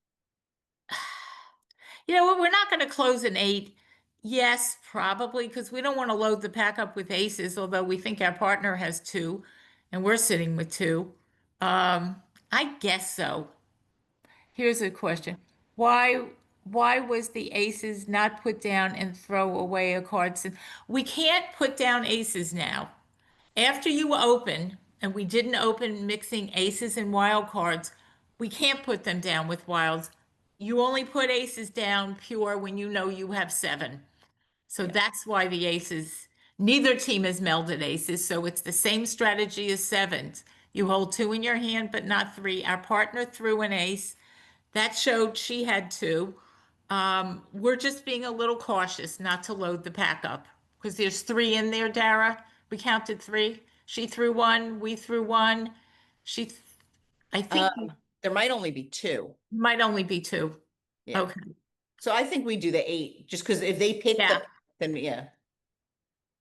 We're not going to close an 8. Yes, probably, because we don't want to load the pack up with aces, although we think our partner has 2, and we're sitting with 2. I guess so. Here's a question. Why was the aces not put down and throw away a card? We can't put down aces now. After you open, and we didn't open mixing aces and wild cards, we can't put them down with wilds. You only put aces down pure when you know you have 7. So Yeah. that's why the aces, neither team has melded aces, so it's the same strategy as 7s. You hold 2 in your hand, but not 3. Our partner threw an ace. That showed she had 2. We're just being a little cautious not to load the pack up because there's 3 in there, Dara. We counted 3. She threw 1, we threw 1. She, I think There might only be 2. might only be 2. Yeah. Okay. So I think we do the 8, just because if they pick Yeah. then yeah.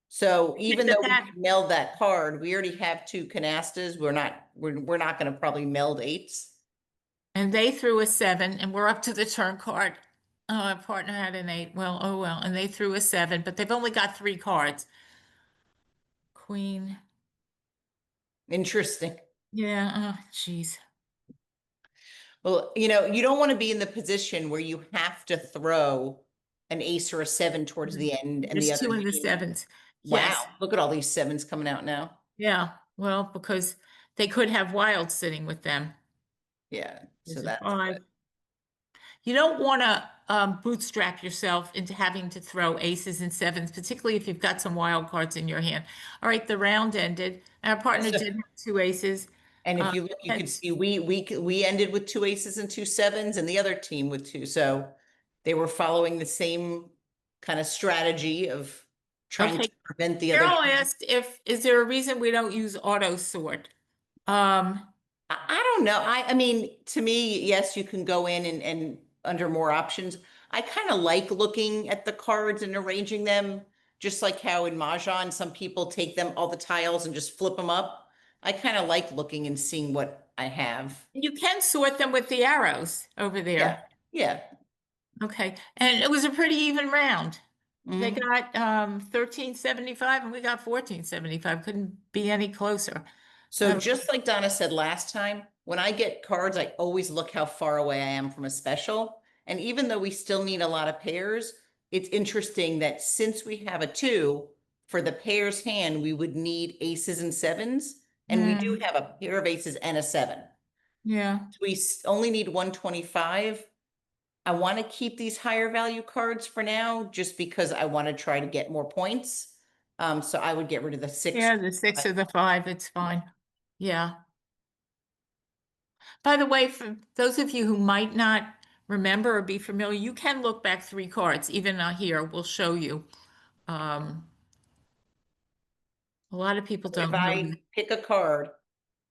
So even the though we pack. could meld that card, we already have 2 canastas. We're not going to probably meld 8s. And they threw a 7, and we're up to the turn card. Oh, our partner had an 8. Well, oh well. And they threw a 7, but they've only got 3 cards. Queen. Interesting. Yeah. Oh, jeez. Well, you don't want to be in the position where you have to throw an ace or a 7 towards the end and the There's 2 other in the team. 7s. Wow, Yes. look at all these 7s coming out now. Yeah. Well, because they could have wild sitting with them. Yeah, so There's a that's 5. good. You don't want to bootstrap yourself into having to throw aces and 7s, particularly if you've got some wild cards in your hand. All right, the round ended. Our partner So- did have 2 aces. And if you look, you could That's- see we ended with 2 aces and 2 7s, and the other team with 2. So they were following the same kind of strategy of trying Okay. to prevent the other. Carol asked is there a reason we don't use auto sort? I don't know. I mean, to me, yes, you can go in and under more options. I kind of like looking at the cards and arranging them, just like how in Mahjong, some people take them, all the tiles, and just flip them up. I kind of like looking and seeing what I have. You can sort them with the arrows over there. Yeah. Okay. And it was a pretty even round. They Mhm. got 1375 and we got 1475. Couldn't be any closer. So just like Donna said last time, when I get cards, I always look how far away I am from a special. And even though we still need a lot of pairs, it's interesting that since we have a 2, for the pairs hand, we would need aces and 7s. And we do have a pair of aces and a 7. Yeah. We only need 125. I want to keep these higher value cards for now, just because I want to try to get more points. So I would get rid of the 6. Yeah, the 6 or the 5, it's fine. Yeah. By the way, for those of you who might not remember or be familiar, you can look back 3 cards. Even here, we'll show you. A lot of people don't If know. I pick a card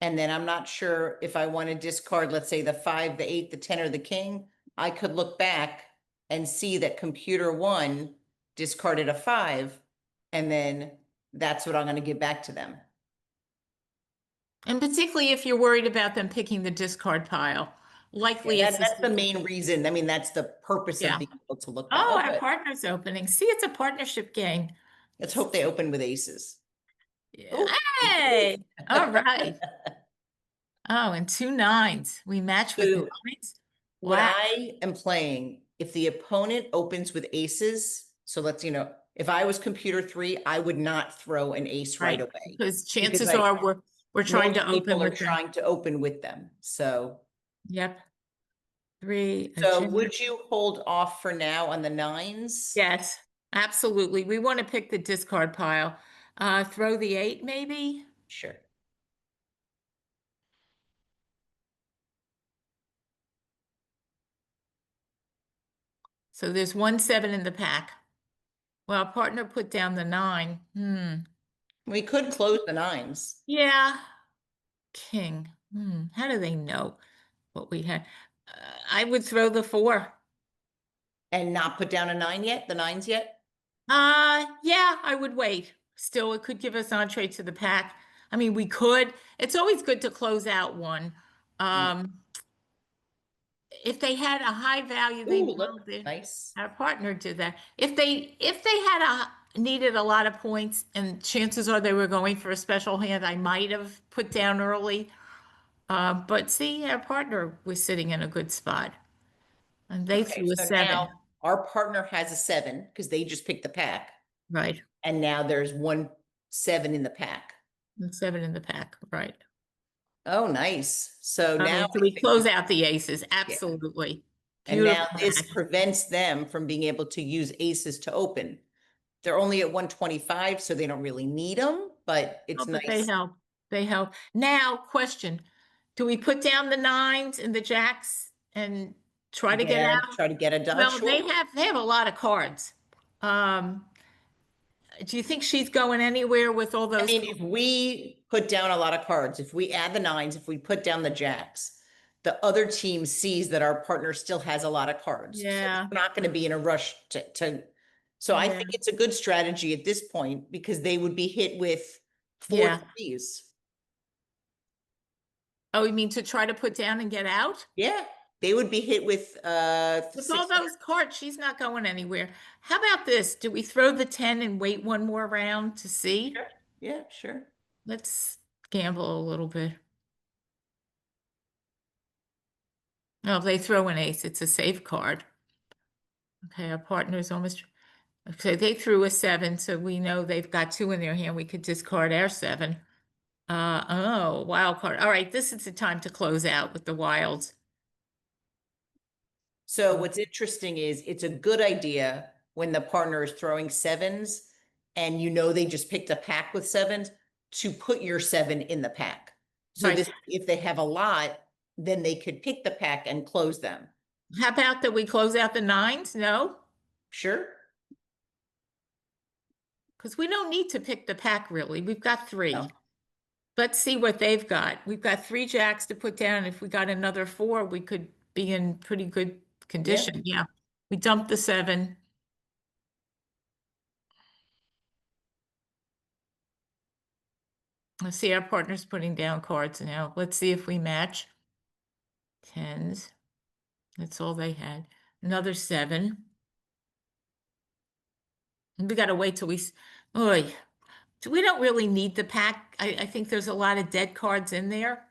and then I'm not sure if I want to discard, let's say the 5, the 8, the 10, or the king, I could look back and see that computer 1 discarded a 5, and then that's what I'm going to give back to them. And particularly if you're worried about them picking the discard pile, likely Yeah, it's that's the main reason. I mean, that's the purpose Yeah. of being able to look back. Oh, Oh, our good. partner's opening. See, it's a partnership game. Let's hope they open with aces. Yeah. Ooh. Hey, all right. Oh, and 2 9s. We match with So, 9s. What Wow. I am playing, if the opponent opens with aces, so let's, if I was computer 3, I would not throw an ace right away. Because chances I- are we're trying to Most open people are with them. trying to open with them. So, Yep. 3. a so jack. would you hold off for now on the 9s? Yes, absolutely. We want to pick the discard pile. Throw the 8, maybe? Sure. So there's 1 7 in the pack. Well, our partner put down the 9. We could close the 9s Yeah. King. How do they know what we had? I would throw the 4. and not put down a 9 yet, the 9s yet? Yeah, I would wait. Still, it could give us entree to the pack. I mean, we could. It's always good to close out one. If they had a high value, they Ooh, look, did. nice. Our partner did that. If they had needed a lot of points, and chances are they were going for a special hand, I might have put down early. But see, our partner was sitting in a good spot. And they Okay, threw a so 7. now our partner has a 7 because they just picked the pack. Right. And now there's 1 7 in the pack. And 7 in the pack. Right. Oh, nice. So I now mean, so I we think, close out the aces. yeah. Absolutely. And now Beautiful this pack. prevents them from being able to use aces to open. They're only at 125, so they don't really need them, but it's Oh, but they nice. help. They help. Now, question. Do we put down the 9s and the jacks and try to get Yeah, out? try to get a dodge. Well, Sure. they have a lot of cards. Do you think she's going anywhere with all I those? mean, if we put down a lot of cards, if we add the 9s, if we put down the jacks, the other team sees that our partner still has a lot of cards. So Yeah. we're not going to be in a rush to. So I Yeah. think it's a good strategy at this point because they would be hit with 4 Yeah. threes. Oh, you mean to try to put down and get out? Yeah, they would be hit with With all 6. those cards, she's not going anywhere. How about this? Do we throw the 10 and wait one more round to see? Sure. Yeah, sure. Let's gamble a little bit. Oh, if they throw an ace, it's a safe card. Okay, our partner's almost. Okay, they threw a 7, so we know they've got 2 in their hand. We could discard our 7. Oh, wild card. All right, this is the time to close out with the wilds. So what's interesting is it's a good idea when the partner is throwing 7s and you know they just picked a pack with 7s to put your 7 in the pack. So Right. this, if they have a lot, then they could pick the pack and close them. How about that we close out the 9s? No? Sure. Because we don't need to pick the pack, really. We've got 3. No. Let's see what they've got. We've got 3 jacks to put down. If we got another 4, we could be in pretty good condition. Yeah. We dumped the 7. Let's see, our partner's putting down cards now. Let's see if we match. 10s. That's all they had. Another 7. We got to wait till oy. So we don't really need the pack. I think there's a lot of dead cards in there.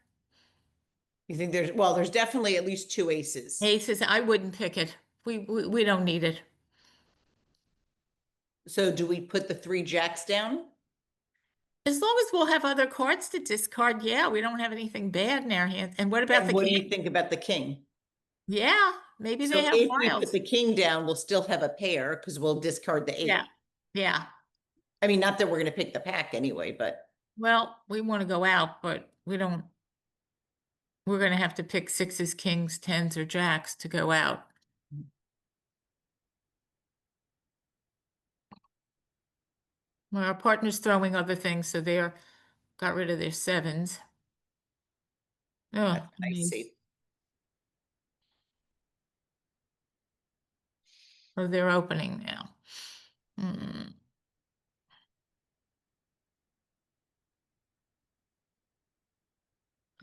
You think there's definitely at least 2 aces. Aces, I wouldn't pick it. We don't need it. So do we put the 3 jacks down? As long as we'll have other cards to discard, yeah, we don't have anything bad in our hands. And what about And the what do king? you think about the king? Yeah, maybe So they have if we wilds. put the king down, we'll still have a pair because we'll discard the 8. Yeah, yeah. I mean, not that we're going to pick the pack anyway, but Well, we want to go out, but we don't. We're going to have to pick 6s, kings, 10s, or jacks to go out. Well, our partner's throwing other things, so they're got rid of their 7s. Oh, that's nice. nice. Safe. Oh, they're opening now.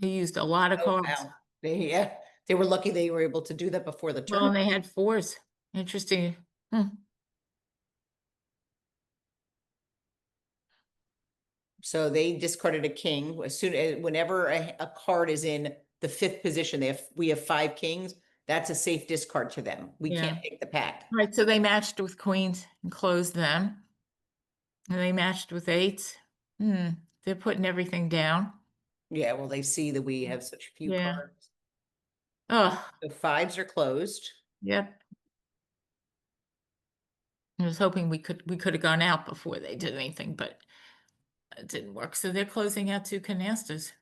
He used a lot of Oh, cards. wow. They were lucky they were able to do that before the Well, and tournament. they had 4s. Interesting. So they discarded a king as soon as whenever a card is in the 5th position, we have 5 kings. That's a safe discard to them. We Yeah. can't pick the pack. Right, so they matched with queens and closed them. And they matched with 8s. They're putting everything down. Yeah, well, they see that we have such few Yeah. cards. Oh, The 5s are closed. yep. I was hoping we could have gone out before they did anything, but it didn't work. So they're closing out 2 canastas.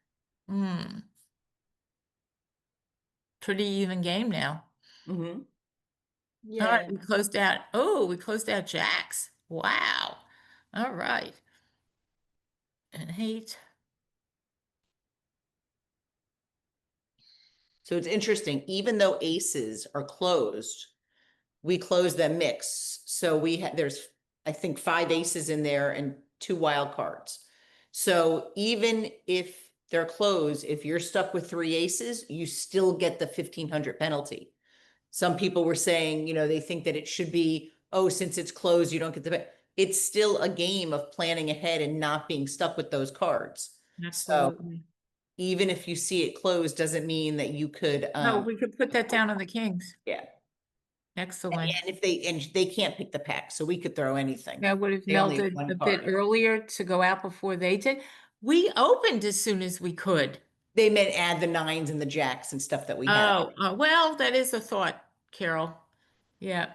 Pretty even game now. Mm-hmm. All right, Yeah. we closed out. Oh, we closed out jacks. Wow. All right. And 8. So it's interesting, even though aces are closed, we close them mixed. So there's, I think, 5 aces in there and 2 wild cards. So even if they're closed, if you're stuck with 3 aces, you still get the 1,500 penalty. Some people were saying, they think that it should be, oh, since it's closed, you don't get the, it's still a game of planning ahead and not being stuck with those cards. So Absolutely. even if you see it closed, doesn't mean that you could, Oh, we could put that down on the kings. yeah. Excellent. And if they can't pick the pack, so we could throw anything. That would have They only have melted one a bit card. earlier to go out before they did. We opened as soon as we could. They meant add the nines and the jacks and stuff that we had. Well, that is a thought, Carol. Yeah.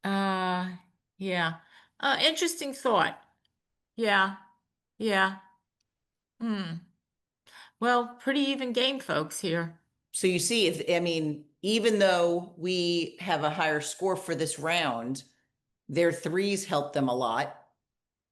Yeah. Interesting thought. Yeah. Yeah. Well, pretty even game, folks, here. So you see, I mean, even though we have a higher score for this round, their threes helped them a lot.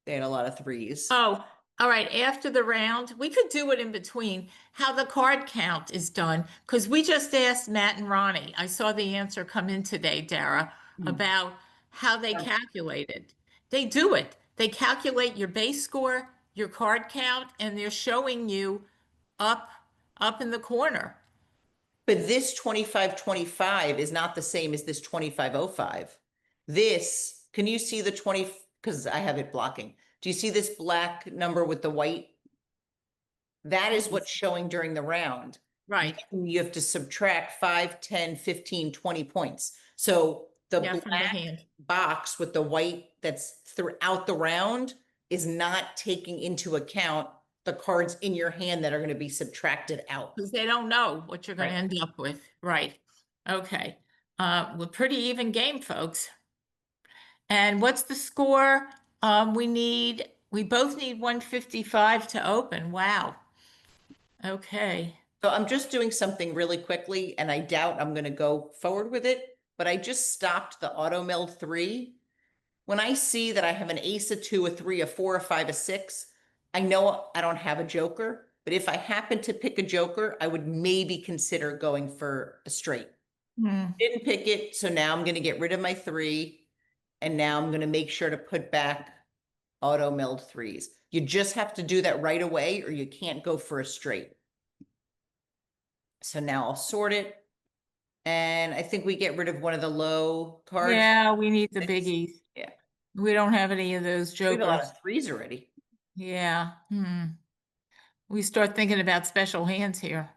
They had a lot of threes. Oh, all right. After the round, we could do it in between, how the card count is done, because we just asked Matt and Ronnie. I saw the answer come in today, Dara, about how they calculate it. They do it. They calculate your base score, your card count, and they're showing you up in the corner. But this 25-25 is not the same as this 25-05. This, can you see the 20, because I have it blocking. Do you see this black number with the white? That is what's showing during the round. Right. You have to subtract 5, 10, 15, 20 points. So the Yeah, from the black hand. box with the white that's throughout the round is not taking into account the cards in your hand that are going to be subtracted out. Because they don't know what you're going to Right. end up with. Right. Okay. We're pretty even game, folks. And what's the score? We both need 155 to open. Wow. Okay. So I'm just doing something really quickly, and I doubt I'm going to go forward with it, but I just stopped the auto meld 3. When I see that I have an ace, a 2, a 3, a 4, a 5, a 6, I know I don't have a joker, but if I happen to pick a joker, I would maybe consider going for a straight. Didn't pick it, so now I'm going to get rid of my 3, and now I'm going to make sure to put back auto meld 3s. You just have to do that right away, or you can't go for a straight. So now I'll sort it. And I think we get rid of one of the low cards. Yeah, we need the biggies. Yeah. We don't have any of those We have a lot jokers. of 3s already. Yeah. We start thinking about special hands here.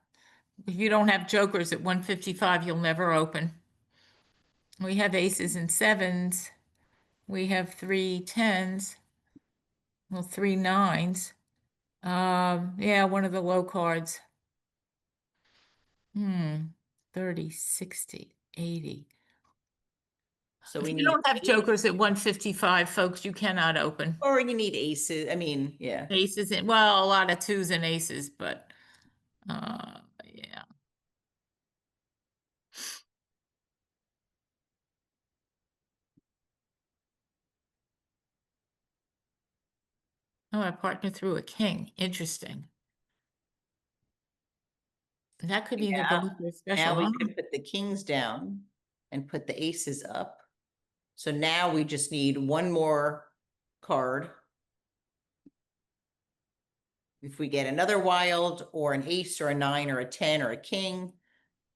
If you don't have jokers at 155, you'll never open. We have aces and 7s. We have 3 10s. Well, 3 9s. Yeah, one of the low cards. 30, 60, 80. So If we you need, don't have jokers at 155, folks, you cannot open. or you need aces. I mean, yeah. Aces and, well, a lot of 2s and aces, but yeah. Oh, I partner through a king. Interesting. That could be the Yeah. goal for a special. Now we could put the kings down and put the aces up. So now we just need one more card. If we get another wild or an ace or a 9 or a 10 or a king,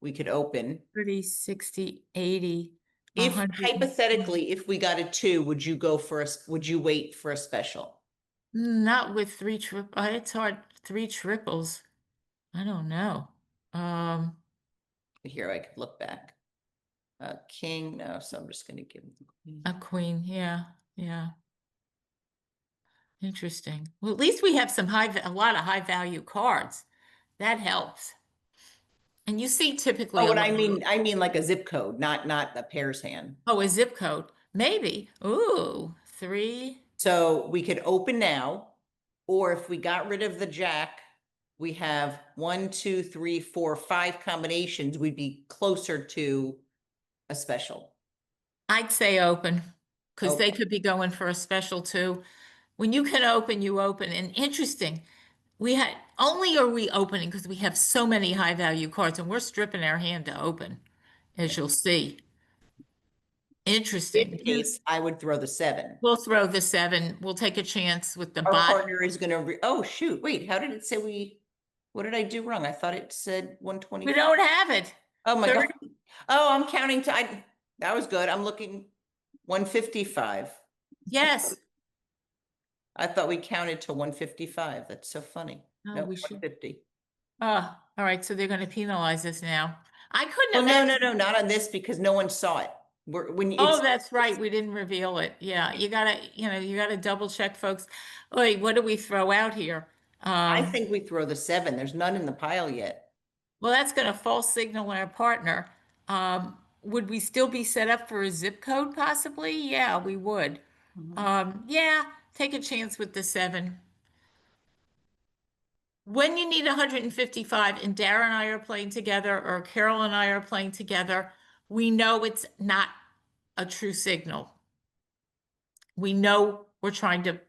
we could open. 30, 60, 80. If 100. hypothetically, if we got a 2, would you go for would you wait for a special? Not with 3 it's hard. 3 triples. I don't know. Here I could look back. King, no, so I'm just going to give him the queen. A queen, yeah, yeah. Interesting. Well, at least we have a lot of high value cards. That helps. And you see typically Oh, a what lot I mean like a zip code, not a pairs hand. Oh, a zip code. Maybe. Ooh, 3. So we could open now, or if we got rid of the jack, we have 1, 2, 3, 4, 5 combinations. We'd be closer to a special. I'd say open because they Okay. could be going for a special too. When you can open, you open. And interesting, we had only are we opening because we have so many high value cards and we're stripping our hand to open, as you'll see. Interesting. In case I would throw the 7. We'll throw the 7. We'll take a chance with the Our bot. partner is going to, oh, shoot. Wait, how did it say what did I do wrong? I thought it said 120. We don't have it. Oh my 30. God. Oh, I'm counting that was good. I'm looking 155. Yes. I thought we counted to 155. That's so funny. No, No, we should. 150. Oh, all right. So they're going to penalize us now. I couldn't Well, no, imagine. not on this because no one saw it. When Oh, it's, that's right. We didn't reveal it. Yeah, you gotta double check, folks. Wait, what do we throw out here? I think we throw the 7. There's none in the pile yet. Well, that's going to false signal our partner. Would we still be set up for a zip code possibly? Yeah, we would. Mhm. Yeah, take a chance with the 7. When you need 155 and Dara and I are playing together or Carol and I are playing together, we know it's not a true signal. We know we're trying to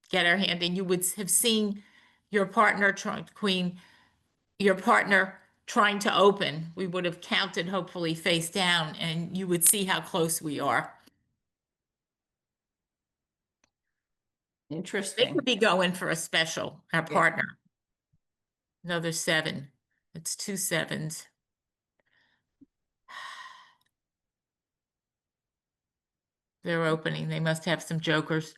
get our hand in. You would have seen your partner trying, Queen, your partner trying to open. We would have counted hopefully face down and you would see how close we are. They Interesting. could be going for a special, our Yeah. partner. Another 7. It's 2 sevens. They're opening. They must have some jokers.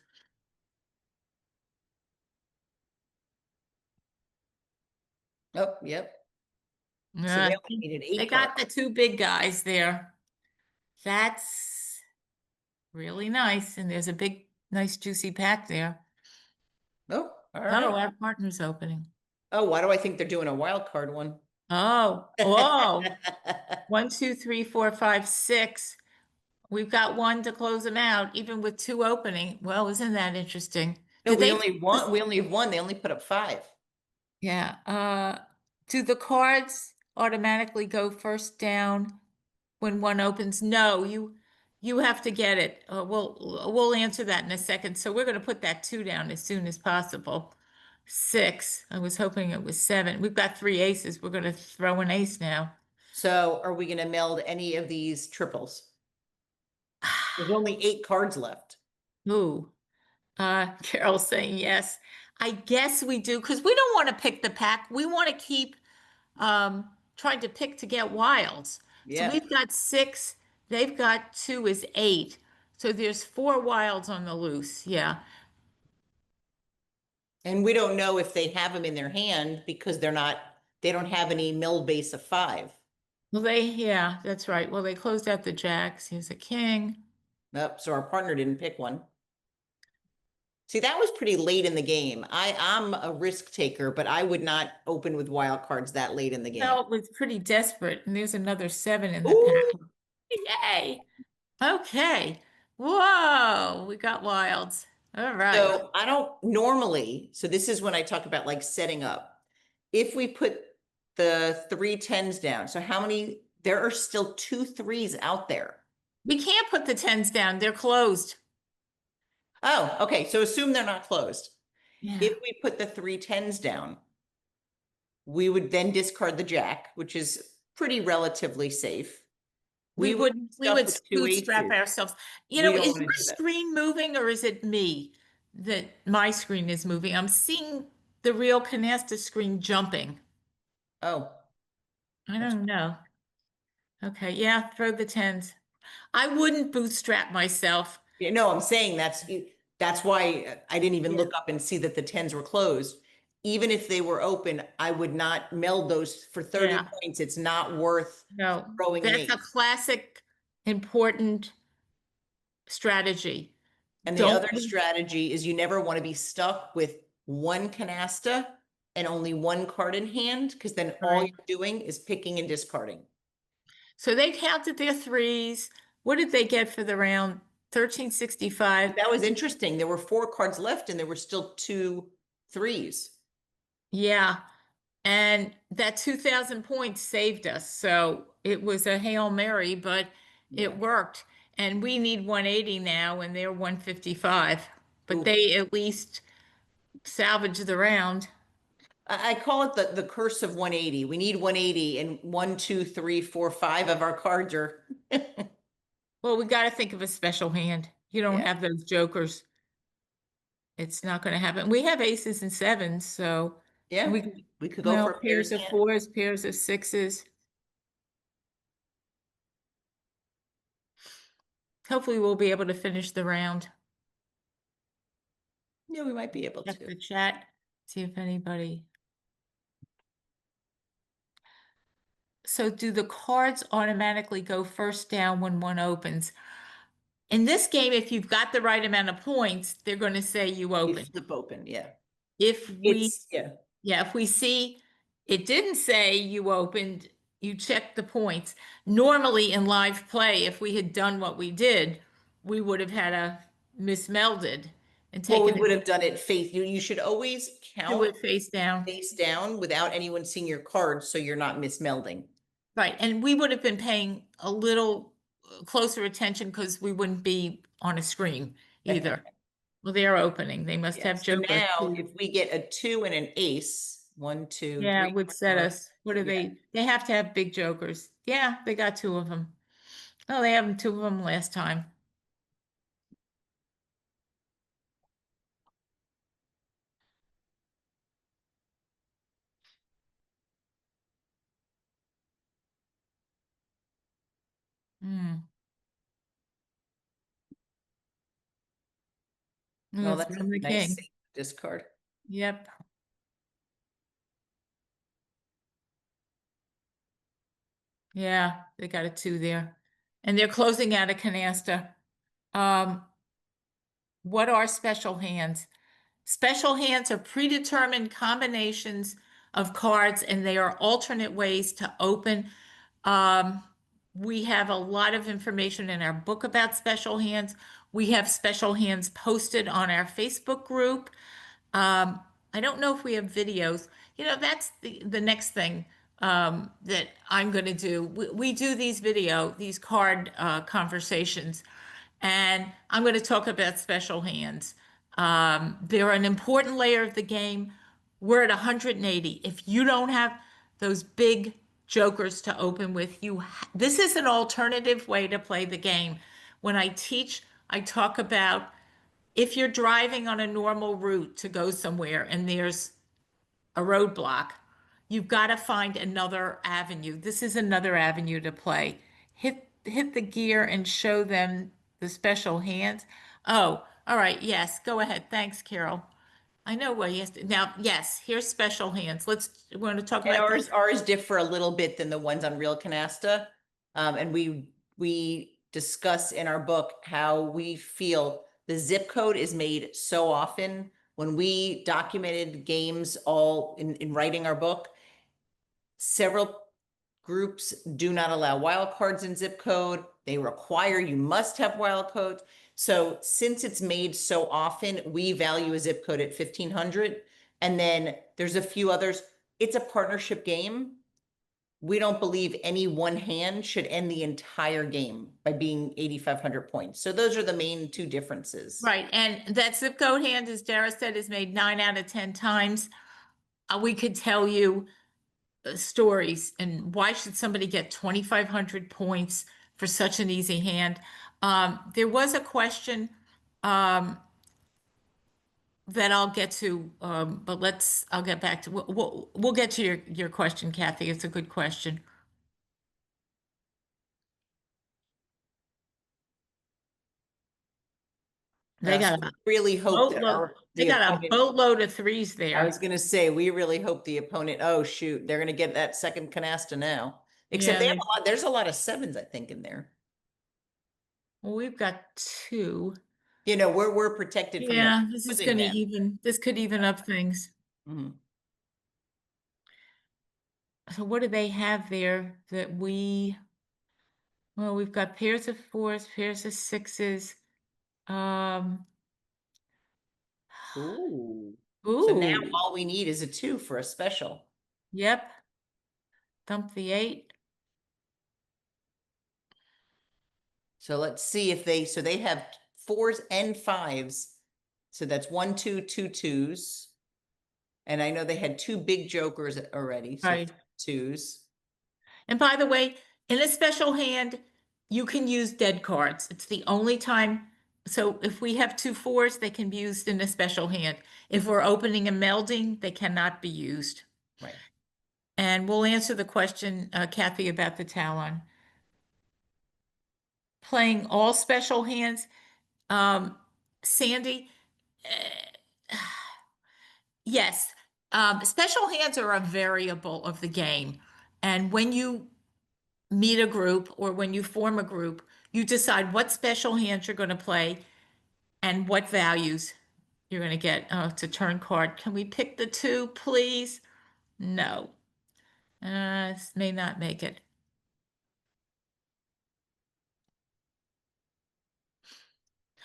Oh, yep. So they Uh, only needed they 8 got cards. the 2 big guys there. That's really nice. And there's a big, nice, juicy pack there. Oh, all Oh, right. our partner's opening. Oh, why do I think they're doing a wild card one? Oh, whoa. 1, 2, 3, 4, 5, 6. We've got 1 to close them out, even with 2 opening. Well, isn't that interesting? No, Did they? we only have 1. They only put up 5. Yeah. Do the cards automatically go first down when 1 opens? No, you have to get it. We'll answer that in a second. So we're going to put that 2 down as soon as possible. 6. I was hoping it was 7. We've got 3 aces. We're going to throw an ace now. So are we going to meld any of these triples? There's only 8 cards left. Ooh. Carol's saying yes. I guess we do because we don't want to pick the pack. We want to keep trying to pick to get wilds. So Yeah. we've got 6. They've got 2 is 8. So there's 4 wilds on the loose. Yeah. And we don't know if they have them in their hand because they don't have any mill base of 5. Well, yeah, that's right. Well, they closed out the jacks. Here's a king. Nope. So our partner didn't pick one. See, that was pretty late in the game. I'm a risk taker, but I would not open with wild cards that late in the game. No, it was pretty desperate. And there's another 7 in the Ooh. pack. Yay. Okay. Whoa, we got wilds. All right. So I don't normally, so this is when I talk about like setting up. If we put the 3 10s down, so how many, there are still 2 3s out there. We can't put the 10s down. They're closed. Oh, okay. So assume they're not closed. Yeah. If we put the 3 10s down, we would then discard the jack, which is pretty relatively safe. We would stuff with 2 bootstrap aces. ourselves. We don't Is want to your do that. screen moving or is it me that my screen is moving? I'm seeing the real Canasta screen jumping. Oh, I that's, don't know. Okay, yeah, throw the 10s. I wouldn't bootstrap myself. yeah, no, I'm saying that's why I didn't even Yeah. look up and see that the 10s were closed. Even if they were open, I would not meld those for 30 Yeah. points. It's not worth No, throwing an that's a ace. classic important strategy. And the Don't other strategy is you never want to be stuck with 1 canasta and only 1 card in hand, because then all Right. you're doing is picking and discarding. So they counted their 3s. What did they get for the round? 1365. That was interesting. There were 4 cards left and there were still 2 3s. Yeah. And that 2,000 points saved us. So it was a Hail Mary, but Yeah. it worked. And we need 180 now, and they're 155. But Ooh. they at least salvaged the round. I call it the curse of 180. We need 180 and 1, 2, 3, 4, 5 of our cards are. Well, we got to think of a special hand. You don't Yeah. have those jokers. It's not going to happen. We have aces and 7s, so Yeah, we, we could go well, for a pairs pairs of hand. 4s, pairs of 6s. Hopefully, we'll be able to finish the round. Yeah, we might be able Check to. the chat, see if anybody. So do the cards automatically go first down when one opens? In this game, if you've got the right amount of points, they're going to say you You open. flip open, yeah. If we, Yeah. yeah, if we see it didn't say you opened, you check the points. Normally in live play, if we had done what we did, we would have had a mismelded and Well, we taken would it, have done it face, you should always do count it face down. face down without anyone seeing your cards, so you're not mismelding. Right, and we would have been paying a little closer attention because we wouldn't be on a screen either. Well, they're opening. They must Yeah, have so jokers now too. if we get a 2 and an ace, 1, 2, Yeah, 3, it would set 4, us. What are yeah. they have to have big jokers. Yeah, they got two of them. Oh, they have two of them last time. Hmm. Well, It's that's a from the nice king. discard. Yep. Yeah, they got a two there. And they're closing out a canasta. Um, what are special hands? Special hands are predetermined combinations of cards, and they are alternate ways to open. Um, we have a lot of information in our book about special hands. We have special hands posted on our Facebook group. Um, I don't know if we have videos. You know, that's the next thing that I'm going to do. We do these card conversations, and I'm going to talk about special hands. They're an important layer of the game. We're at 180. If you don't have those big jokers to open with, this is an alternative way to play the game. When I teach, I talk about if you're driving on a normal route to go somewhere and there's a roadblock, you've got to find another avenue. This is another avenue to play. Hit the gear and show them the special hands. Oh, all right. Yes, go ahead. Thanks, Carol. I know what yes. Now, yes, here's special hands. We want to talk And about ours differ a little bit than the ones on Real Canasta. And we discuss in our book how we feel the zip code is made so often. When we documented games all in writing our book, several groups do not allow wildcards in zip code. They require you must have wildcodes. So since it's made so often, we value a zip code at 1,500. And then there's a few others. It's a partnership game. We don't believe any one hand should end the entire game by being 8,500 points. So those are the main two differences. right. And that zip code hand, as Dara said, is made 9 out of 10 times. We could tell you stories and why should somebody get 2,500 points for such an easy hand. There was a question that I'll get to, but I'll get back to, we'll get to your question, Kathy. It's a good question. They So got we a really hope that boatload, they the got a opponent, boatload of threes I was there. gonna say, we really hope the opponent, oh shoot, they're gonna get that second canasta now. Except Yeah, they have a lot, there's a lot of sevens, I think, in there. well, we've got two. You know, we're protected from them Yeah, this is using gonna them. this could even up things. Mhm. So what do they have there that well, we've got pairs of fours, pairs of sixes. Um, Ooh. So now ooh, all we need is a 2 for a special. yep. Dump the 8. So let's see if so they have 4s and 5s. So that's 1, 2, 2 2s. And I know they had 2 big jokers already, so Right. 2s. And by the way, in a special hand, you can use dead cards. It's the only time. So if we have two fours, they can be used in a special hand. If we're opening and melding, they cannot be used. Right. And we'll answer the question, Kathy, about the Talon. Playing all special hands. Sandy, yes, special hands are a variable of the game. And when you meet a group or when you form a group, you decide what special hands you're going to play and what values you're going to get. Oh, it's a turn card. Can we pick the 2, please? No. This may not make it.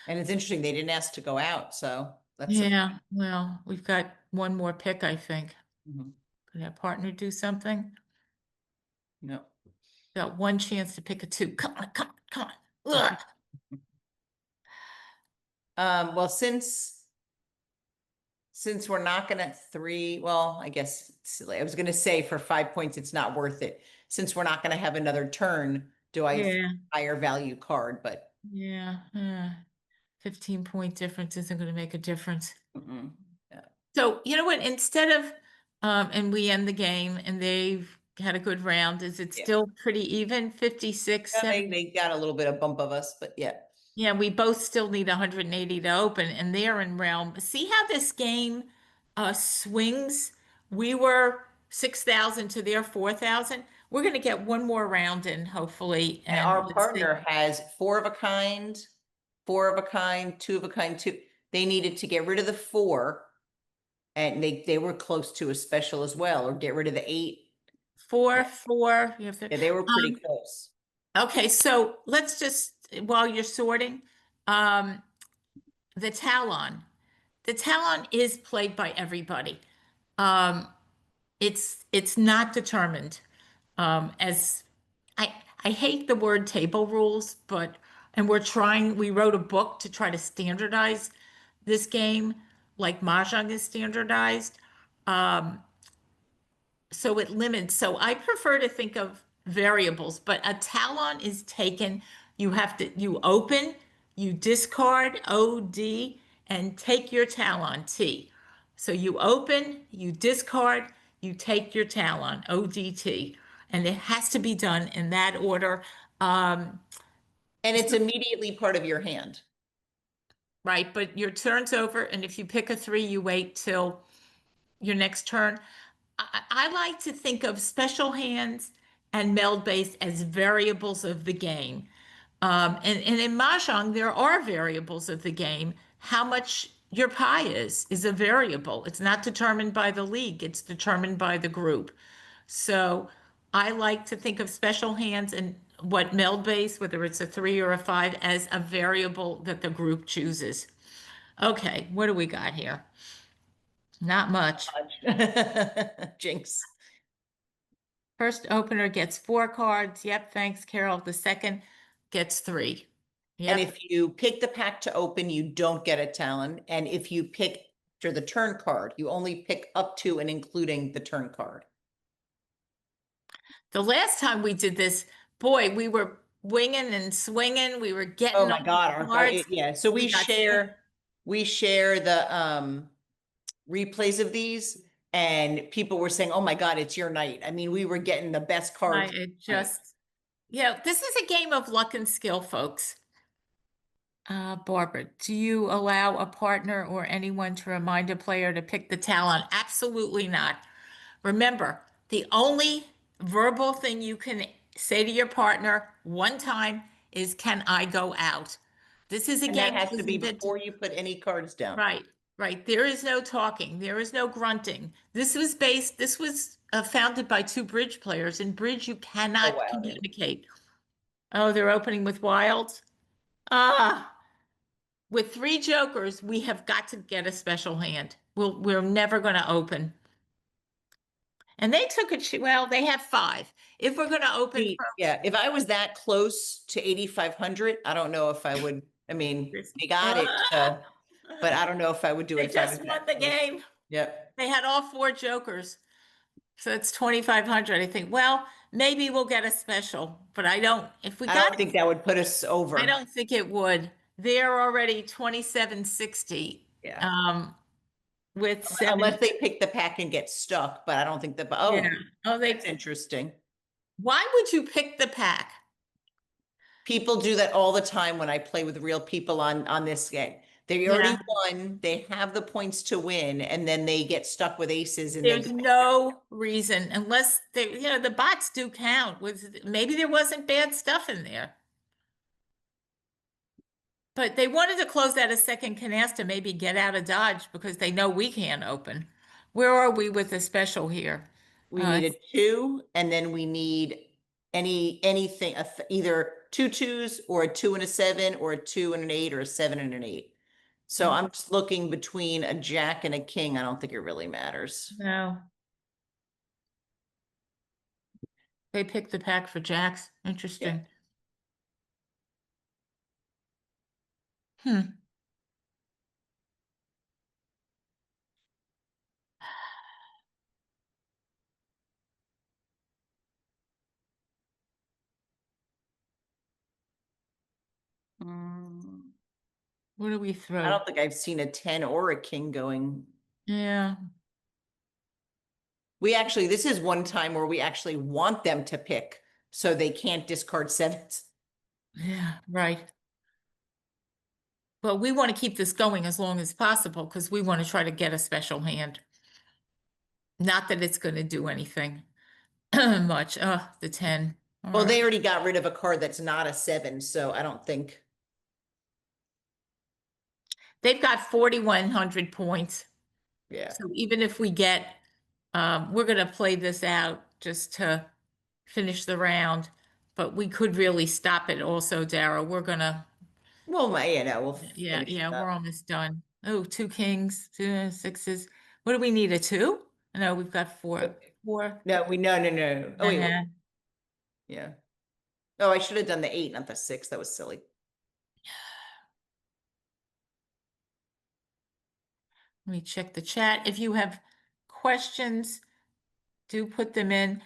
And it's interesting, they didn't ask to go out, so that's. Yeah, well, we've got one more pick, I think. Mhm. Could our partner do something? No. Got one chance to pick a 2. Come on, come on, come on. Ugh. Well, since we're not gonna 3, well, I guess I was gonna say for 5 points, it's not worth it. Since we're not gonna have another turn, do I Yeah, higher value card, but yeah. 15-point difference isn't going to make a difference. mm-mm, yeah. So, you know what? Instead of, and we end the game and they've had a good round, is it Yeah. still pretty even? 56, Yeah, 7? they got a little bit of bump of us, but yeah. Yeah, we both still need 180 to open, and they're in realm. See how this game swings? We were 6,000 to their 4,000. We're going to get one more round in, hopefully. And And our let's see. partner has 4 of a kind, 4 of a kind, 2 of a kind, 2. They needed to get rid of the 4, and they were close to a special as well, or get rid of the 8. 4, 4. You have to, Yeah, they were pretty close. okay, so let's just, while you're sorting, um, the Talon. The Talon is played by everybody. Um, it's not determined. As I hate the word table rules, but and we wrote a book to try to standardize this game, like Mahjong is standardized. Um, so it limits. So I prefer to think of variables, but a talon is taken. You open, you discard OD, and take your talon T. So you open, you discard, you take your talon ODT, and it has to be done in that order. Um, And it's immediately part of your hand. right, but your turn's over, and if you pick a 3, you wait till your next turn. I like to think of special hands and meld base as variables of the game. And in Mahjong, there are variables of the game. How much your pie is a variable. It's not determined by the league, it's determined by the group. So I like to think of special hands and what meld base, whether it's a 3 or a 5, as a variable that the group chooses. Okay, what do we got here? Not much. Jinx. First opener gets 4 cards. Yep, thanks, Carol. The second gets 3. And Yep. if you pick the pack to open, you don't get a talon. And if you pick after the turn card, you only pick up to and including the turn card. The last time we did this, boy, we were winging and swinging. We were getting Oh my all God, the cards. yeah. So We got we share the replays of these, and people were saying, "Oh my God, it's your night." I mean, we were getting the best cards. yeah, this is a game of luck and skill, folks. Barbara, do you allow a partner or anyone to remind a player to pick the talon? Absolutely not. Remember, the only verbal thing you can say to your partner one time is, "Can I go out?" This is a And that game has to be that, before you put any cards down. right, right. There is no talking. There is no grunting. This was founded by 2 bridge players. In bridge, you cannot wow. communicate. Oh, they're opening with wilds. Ah, with 3 jokers, we have got to get a special hand. We're never going to open. And they took it, well, they have 5. If we're going to open first, Yeah, if I was that close to 8,500, I don't know if I would. I mean, they got it, but I don't know if I would do they it. If I just was won that the close. game. Yep. They had all 4 jokers. So it's 2,500. I think, well, maybe we'll get a special, but I don't, if we I got don't think that would put us over. I don't think it would. They're already 2,760. Yeah. With 7. Unless they pick the pack and get stuck, but I don't think that. Yeah. Oh, that's interesting. Why would you pick the pack? People do that all the time when I play with real people on this game. They already Yeah. won, they have the points to win, and then they get stuck with aces and then There's no reason unless they, the bots do count with, maybe there wasn't bad stuff in there. But they wanted to close out a second canasta, maybe get out of Dodge because they know we can't open. Where are we with the special here? we need a 2, and then we need anything, either 2 2s or a 2 and a 7 or a 2 and an 8 or a 7 and an 8. So I'm just looking between a jack and a king. I don't think it really matters. No. They picked the pack for jacks. Interesting. Hmm. Mm, What do we I throw? don't think I've seen a 10 or a king going. Yeah. This is one time where we actually want them to pick, so they can't discard 7s. Yeah, right. But we want to keep this going as long as possible because we want to try to get a special hand. Not that it's going to do anything much. Oh, the 10. All Well, they right. already got rid of a card that's not a 7, so I don't think. They've got 4,100 points. Yeah. So even if we get, we're going to play this out just to finish the round, but we could really stop it also, Dara. We're going to, Well, we'll yeah, finish it we're up. almost done. Oh, 2 kings, 2 6s. What do we need? A 2? No, we've got 4. 4. No, no. Oh, wait. Uh-huh. Yeah. Oh, I should have done the 8, not the 6. That was silly. Let me check the chat. If you have questions, do put them in.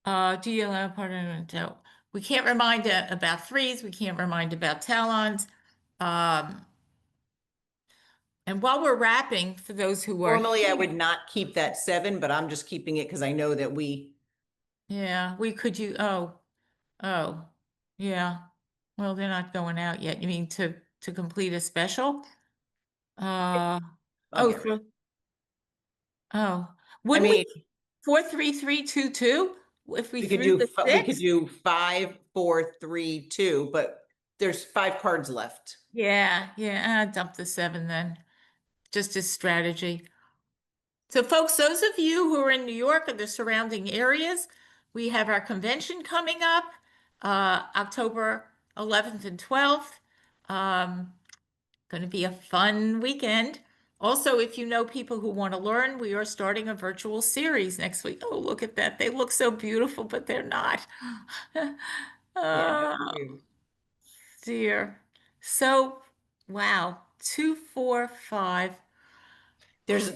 Do you allow part of it? We can't remind about threes. We can't remind about talons. Um, and while we're wrapping, for those who are Normally, I would here, not keep that 7, but I'm just keeping it because I know that yeah, we could use, yeah. Well, they're not going out yet. You mean to complete a special? I'll Oh, get rid of it. oh, I wouldn't we mean, 4 3 3 2 2 if we we could threw do the we could 6? do 5 4 3 2, but there's 5 cards left. Yeah, dump the 7 then. Just as strategy. So folks, those of you who are in New York or the surrounding areas, we have our convention coming up, October 11th and 12th. Going to be a fun weekend. Also, if you know people who want to learn, we are starting a virtual series next week. Oh, look at that. They look so beautiful, but they're not. Yeah. Oh, dear. So, wow. 2, 4, 5. There's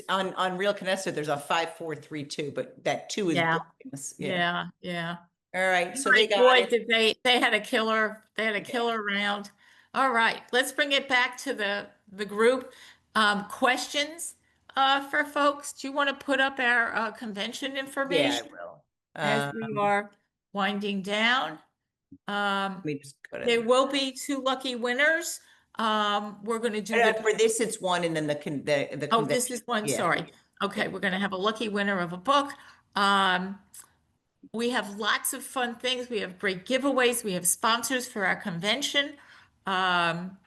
on RealCanasta, there's a 5 4 3 2, but that 2 is Yeah. broken. Yeah. Yeah. All right. So they Right, got boy, it. did they had a killer, Yeah. round. All right, let's bring it back to the group. Questions for folks. Do you want to put up our convention Yeah, I information will. as we are winding down? Let me just go There to will be 2 lucky winners. We're going to do the for this, it's 1, and then the oh, this convention. is one, Yeah. sorry. Okay, Yeah. we're going to have a lucky winner of a book. We have lots of fun things. We have great giveaways. We have sponsors for our convention. Um,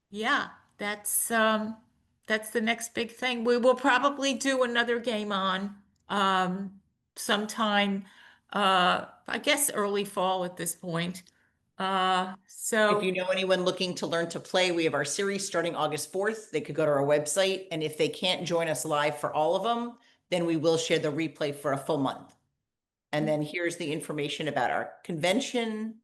yeah, that's the next big thing. We will probably do another game on sometime I guess early fall at this point. If you So know anyone looking to learn to play, we have our series starting August 4th. They could go to our website, and if they can't join us live for all of them, then we will share the replay for a full month. And then here's the information about our convention.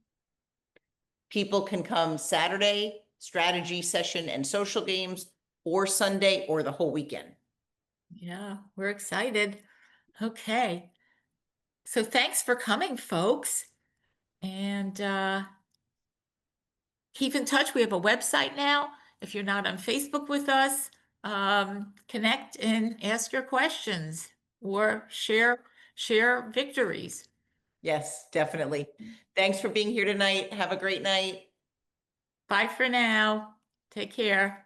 People can come Saturday, strategy session and social games, or Sunday, or the whole weekend. yeah, we're excited. Okay. So thanks for coming, folks. And keep in touch. We have a website now. If you're not on Facebook with us, connect and ask your questions or share victories. Yes, definitely. Thanks for being here tonight. Have a great night. Bye for now. Take care.